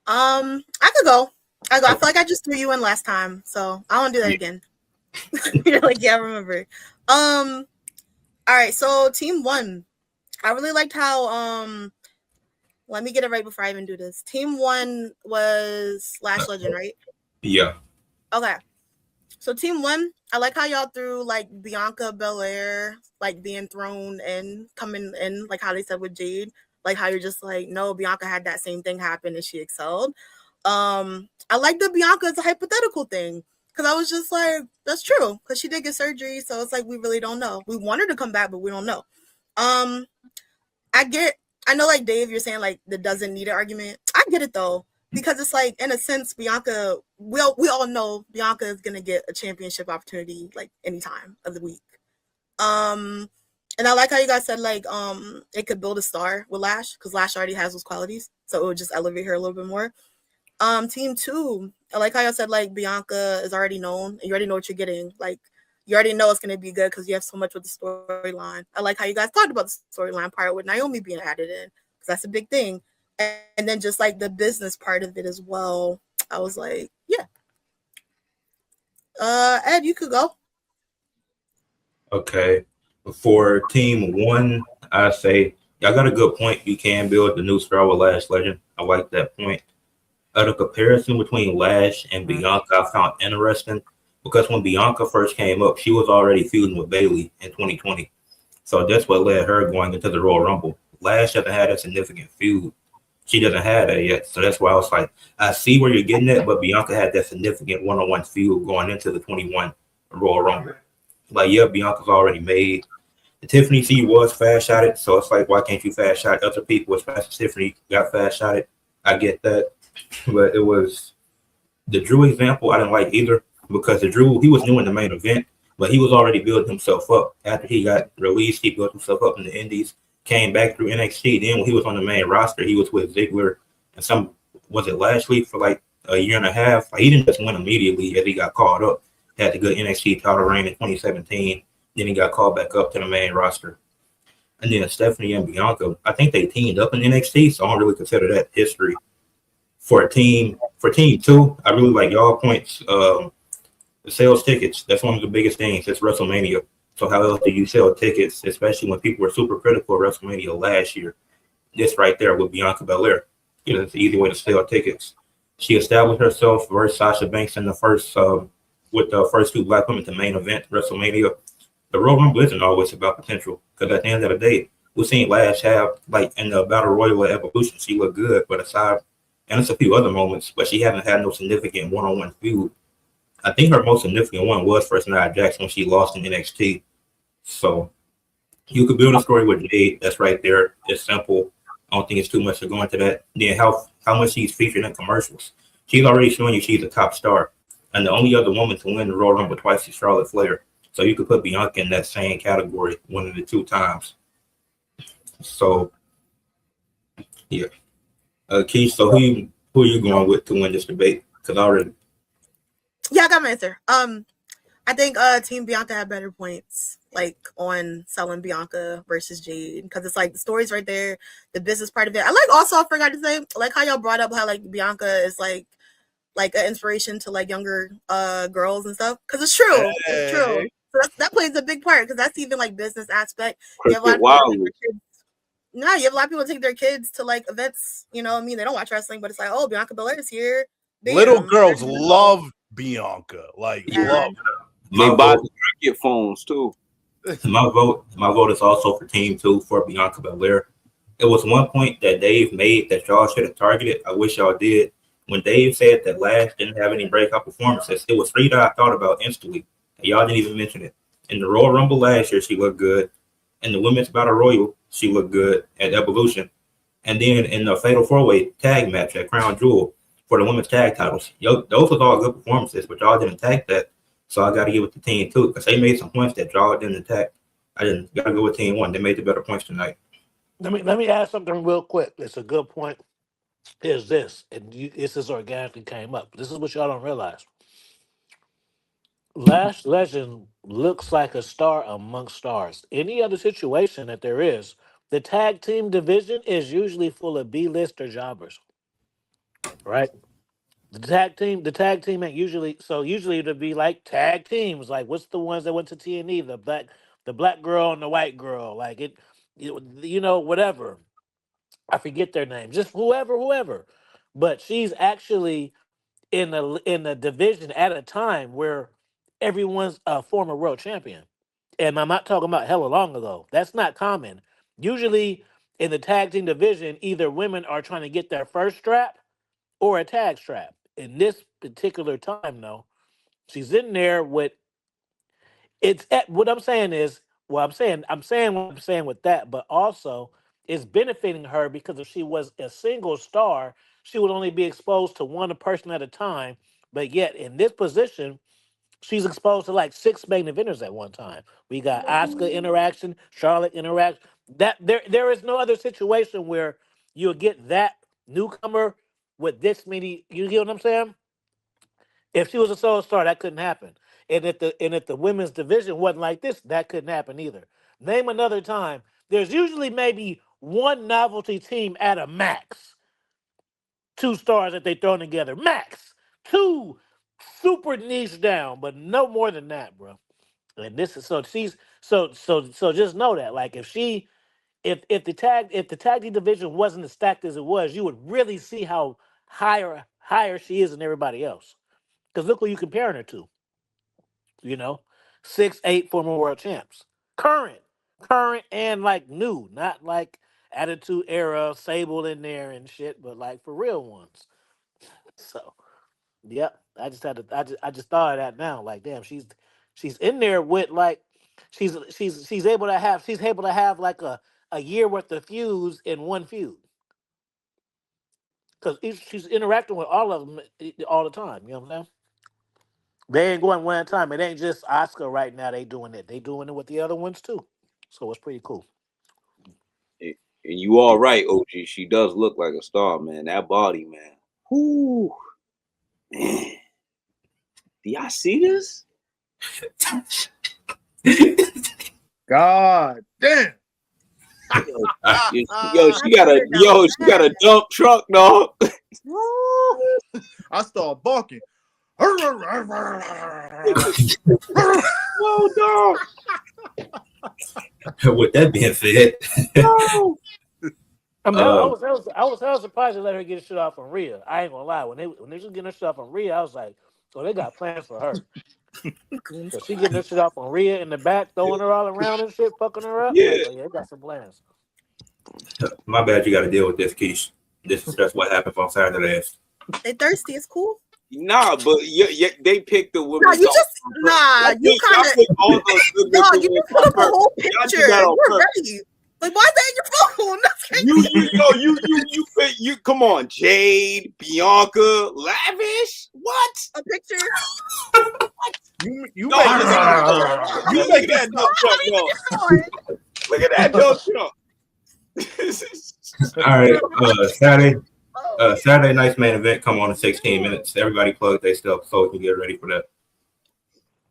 I could go. I feel like I just threw you in last time, so I won't do that again. You're like, yeah, I remember. All right, so team 1. I really liked how let me get it right before I even do this. Team 1 was Lash Legend, right? Yeah. Okay. So team 1, I like how y'all threw like Bianca Belair like being thrown in, coming in, like how they said with Jade, like how you're just like, no, Bianca had that same thing happen and she excelled. I like the Bianca as a hypothetical thing, because I was just like, that's true, because she did get surgery, so it's like we really don't know. We want her to come back, but we don't know. I know, like Dave, you're saying like the doesn't need it argument. I get it though, because it's like, in a sense, Bianca, we all know Bianca is gonna get a championship opportunity like any time of the week. And I like how you guys said like it could build a star with Lash, because Lash already has those qualities, so it would just elevate her a little bit more. Team 2, I like how y'all said like Bianca is already known, and you already know what you're getting. Like, you already know it's gonna be good because you have so much with the storyline. I like how you guys talked about the storyline part with Naomi being added in, because that's a big thing. And then just like the business part of it as well. I was like, yeah. Ed, you could go. Okay. For team 1, I say Y'all got a good point. You can build the new star with Lash Legend. I like that point. The comparison between Lash and Bianca I found interesting because when Bianca first came up, she was already feuding with Bailey in 2020. So that's what led her going into the Royal Rumble. Lash hasn't had a significant feud. She doesn't have that yet. So that's why I was like, I see where you're getting at, but Bianca had that significant one-on-one feud going into the 21 Royal Rumble. Like, yeah, Bianca's already made. Tiffany C was fast shotted, so it's like, why can't you fast shot other people as fast as Tiffany got fast shotted? I get that, but it was the Drew example. I didn't like either because the Drew he was new in the main event, but he was already building himself up after he got released. He built himself up in the Indies, came back through NXT. Then when he was on the main roster, he was with Ziggler and some was it Lashley for like a year and a half. Like, he didn't just win immediately as he got called up. Had the good NXT title reign in 2017. Then he got called back up to the main roster. And then Stephanie and Bianca, I think they teamed up in NXT, so I don't really consider that history. For team two, I really like y'all points. The sales tickets, that's one of the biggest things. It's WrestleMania. So how else do you sell tickets, especially when people were super critical of WrestleMania last year? This right there with Bianca Belair. It's an easy way to sell tickets. She established herself versus Sasha Banks in the first with the first two black women to main event WrestleMania. The Royal Rumble isn't always about potential because at the end of the day, we've seen Lash have like in the Battle Royal Evolution, she looked good, but aside and it's a few other moments, but she hasn't had no significant one-on-one feud. I think her most significant one was versus Nia Jax when she lost in NXT. So you could build a story with Jade. That's right there. It's simple. I don't think it's too much to go into that. Then how much she's featured in commercials. She's already showing you she's a top star. And the only other woman to win the Royal Rumble twice is Charlotte Flair. So you could put Bianca in that same category, winning it 2 times. So yeah. Keith, so who are you going with to win this debate? Because I already I got my answer. I think Team Bianca had better points, like on selling Bianca versus Jade, because it's like the story's right there, the business part of it. I like also I forgot to say, like how y'all brought up how like Bianca is like an inspiration to like younger girls and stuff, because it's true. Hey. It's true. So that plays a big part because that's even like business aspect. Cricket Wild. No, you have a lot of people take their kids to like events. You know what I mean? They don't watch wrestling, but it's like, oh, Bianca Belair is here. Bam. Little girls love Bianca. Like, love her. They buy the cricket phones too. My vote is also for Team 2 for Bianca Belair. It was one point that Dave made that y'all should have targeted. I wish y'all did. When Dave said that Lash didn't have any breakout performances, it was 3 that I thought about instantly. And y'all didn't even mention it. In the Royal Rumble last year, she looked good. In the Women's Battle Royal, she looked good at Evolution. And then in the Fatal 4-Way tag match at Crown Jewel for the women's tag titles, those was all good performances, but y'all didn't attack that. So I got to give it to Team 2 because they made some points that y'all didn't attack. I didn't got to go with Team 1. They made the better points tonight. Let me add something real quick. It's a good point. Is this, and this is organically came up. This is what y'all don't realize. Lash Legend looks like a star amongst stars. Any other situation that there is, the tag team division is usually full of B-lister jobbers, right? The tag team ain't usually so. Usually it'd be like tag teams. Like what's the ones that went to TNE? The black girl and the white girl. Like it, whatever. I forget their name. Just whoever. But she's actually in a division at a time where everyone's a former world champion. And I'm not talking about hella long ago. That's not common. Usually in the tag team division, either women are trying to get their first strap or a tag strap. In this particular time, though, she's in there with what I'm saying is I'm saying what I'm saying with that, but also it's benefiting her because if she was a single star, she would only be exposed to one person at a time. But yet in this position, she's exposed to like 6 main eventers at one time. We got Asuka interaction, Charlotte interaction. That there is no other situation where you'll get that newcomer with this many. You get what I'm saying? If she was a solo star, that couldn't happen. And if the women's division wasn't like this, that couldn't happen either. Name another time. There's usually maybe one novelty team at a max. 2 stars that they throw together. Max. 2 super niche down, but no more than that, bro. And this is so she's so just know that. Like if she if the tag team division wasn't as stacked as it was, you would really see how higher she is than everybody else. Because look who you comparing her to. You know, 6'8" former world champs, current, and like new, not like Attitude Era Sable in there and shit, but like for real ones. So, yep, I just thought of that now. Like, damn, she's in there with like she's able to have like a year worth of feuds in one feud because she's interacting with all of them all the time. You know what I'm saying? They ain't going one at a time. It ain't just Oscar right now. They doing it. They doing it with the other ones too. So it's pretty cool. And you all right, OG. She does look like a star, man. That body, man. Whoo, man. Do y'all see this? God damn. She got a dump truck, dog. I start barking. Whoa, dog. With that being said, I mean, I was surprised to let her get shit off on Rhea. I ain't gonna lie. When they was getting her shit off on Rhea, I was like, so they got plans for her. So she getting her shit off on Rhea in the back, throwing her all around and shit, fucking her up. Yeah. Like, oh yeah, they got some plans. my bad, you got to deal with this, Keish. This is just what happened on Saturdays. They thirsty. It's cool. Nah, but they picked the women. Nah, you kind of. No, you just put up a whole picture. You're ready. Like, why is that in your phone? That's crazy. You come on, Jade, Bianca, Lavish. What? A picture. You make that dump truck, though. Look at that dump truck. All right, Saturday night's main event come on in 16 minutes. Everybody plug their stuff so we can get ready for that.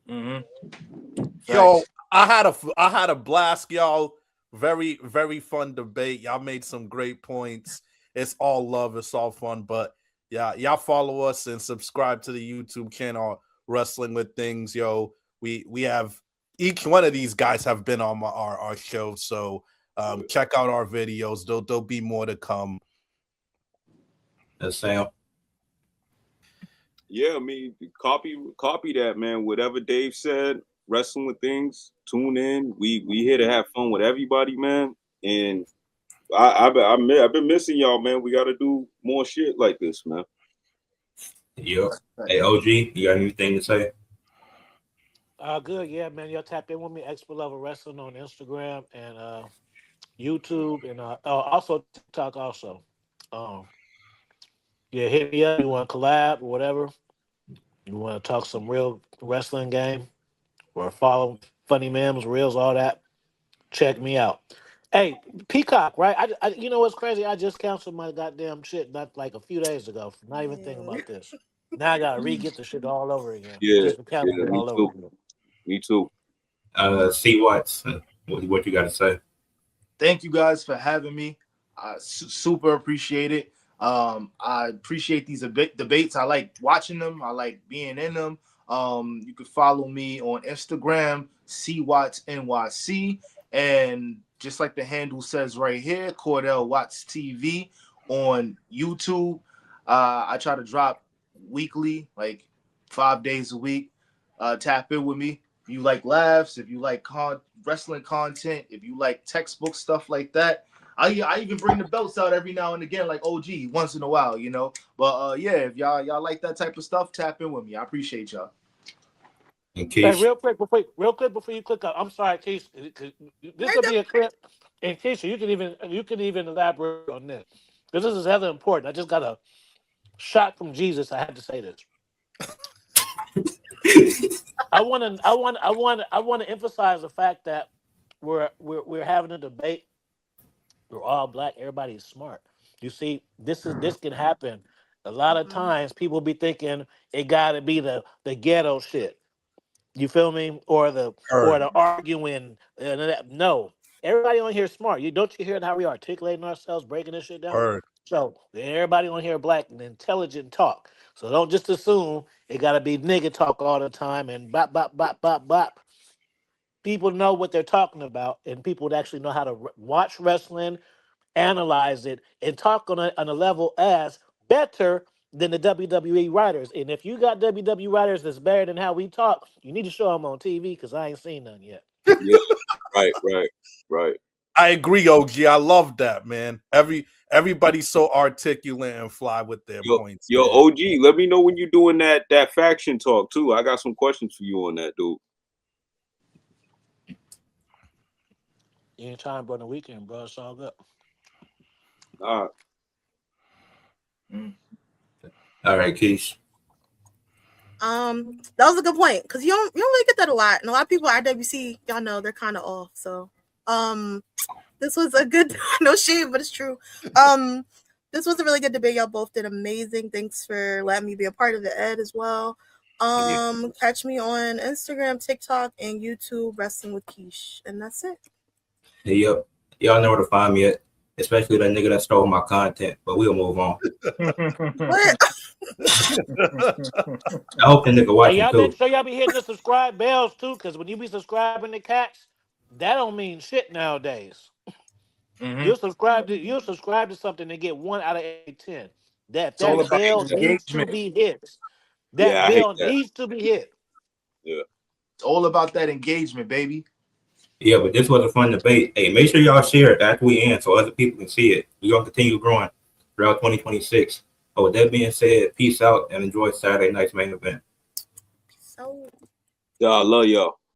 Mm-hmm. Yo, I had a blast, y'all. Very, very fun debate. Y'all made some great points. It's all love. It's all fun. But yeah, y'all follow us and subscribe to the YouTube channel Wrestling with Things. Yo, we have each one of these guys have been on our show. So check out our videos. There'll be more to come. That's Sam. Yeah, I mean, copy that, man. Whatever Dave said, Wrestling with Things. Tune in. We here to have fun with everybody, man. And I've been missing y'all, man. We got to do more shit like this, man. Yep. Hey, OG, you got anything to say? Good, yeah, man. Y'all tap in with me, Expert Level Wrestling on Instagram and YouTube and also TikTok also. Yeah, hit me up. You want to collab or whatever? You want to talk some real wrestling game or follow funny memes, reels, all that? Check me out. Hey, Peacock, right? I you know what's crazy? I just canceled my goddamn shit not like a few days ago. Not even thinking about this. Now I gotta re-get the shit all over again. Yeah, Just to cancel it all over again. Me too. See what you got to say? Thank you guys for having me. I super appreciate it. I appreciate these debates. I like watching them. I like being in them. You can follow me on Instagram, CWattsNYC, and just like the handle says right here, Cordell Watts TV on YouTube. I try to drop weekly, like 5 days a week. Tap in with me. If you like laughs, if you like wrestling content, if you like textbook stuff like that, I even bring the belts out every now and again, like OG, once in a while, you know. But yeah, if y'all like that type of stuff, tap in with me. I appreciate y'all. Hey, real quick before you click up, I'm sorry, Keisha. This will be a clip, and Keisha, you can even elaborate on this because this is hella important. I just got a shot from Jesus. I had to say this. I want to emphasize the fact that we're having a debate. We're all black. Everybody's smart. You see, this can happen. A lot of times, people be thinking it got to be the ghetto shit. You feel me? Or the arguing. No, everybody on here is smart. You hear how we articulating ourselves, breaking this shit down. So everybody on here black and intelligent talk. So don't just assume it got to be nigga talk all the time and bop bop bop bop bop. people know what they're talking about, and people would actually know how to watch wrestling, analyze it, and talk on a level as better than the WWE writers. And if you got WWE writers that's better than how we talk, you need to show them on TV because I ain't seen none yet. Yeah, right. I agree, OG. I love that, man. Everybody's so articulate and fly with their points. Yo, man. OG, let me know when you're doing that faction talk too. I got some questions for you on that, dude. Anytime, bro, on the weekend, bro. It's all good. All right. All right, Keith. That was a good point because you don't really get that a lot, and a lot of people at IWC, y'all know they're kind of off. So, this was a good no shame, but it's true. This was a really good debate. Y'all both did amazing. Thanks for letting me be a part of it, Ed, as well. Catch me on Instagram, TikTok, and YouTube, Wrestling with Keish, and that's it. Hey, y'all know where to find me at, especially that nigga that stole my content. But we'll move on. What? I hope the nigga watching Hey, too. make sure y'all be hitting the subscribe bells too, because when you be subscribing to cats, that don't mean shit nowadays. You'll subscribe to something and get 1 out of 10. That all about bell needs to engagement. be hit. Yeah, I That hate bell that. needs to be hit. Yeah. It's all about that engagement, baby. Yeah, but this was a fun debate. Hey, make sure y'all share it after we end so other people can see it. We're going to continue growing throughout 2026. But with that being said, peace out and enjoy Saturday night's main event. So. Yeah, I love y'all.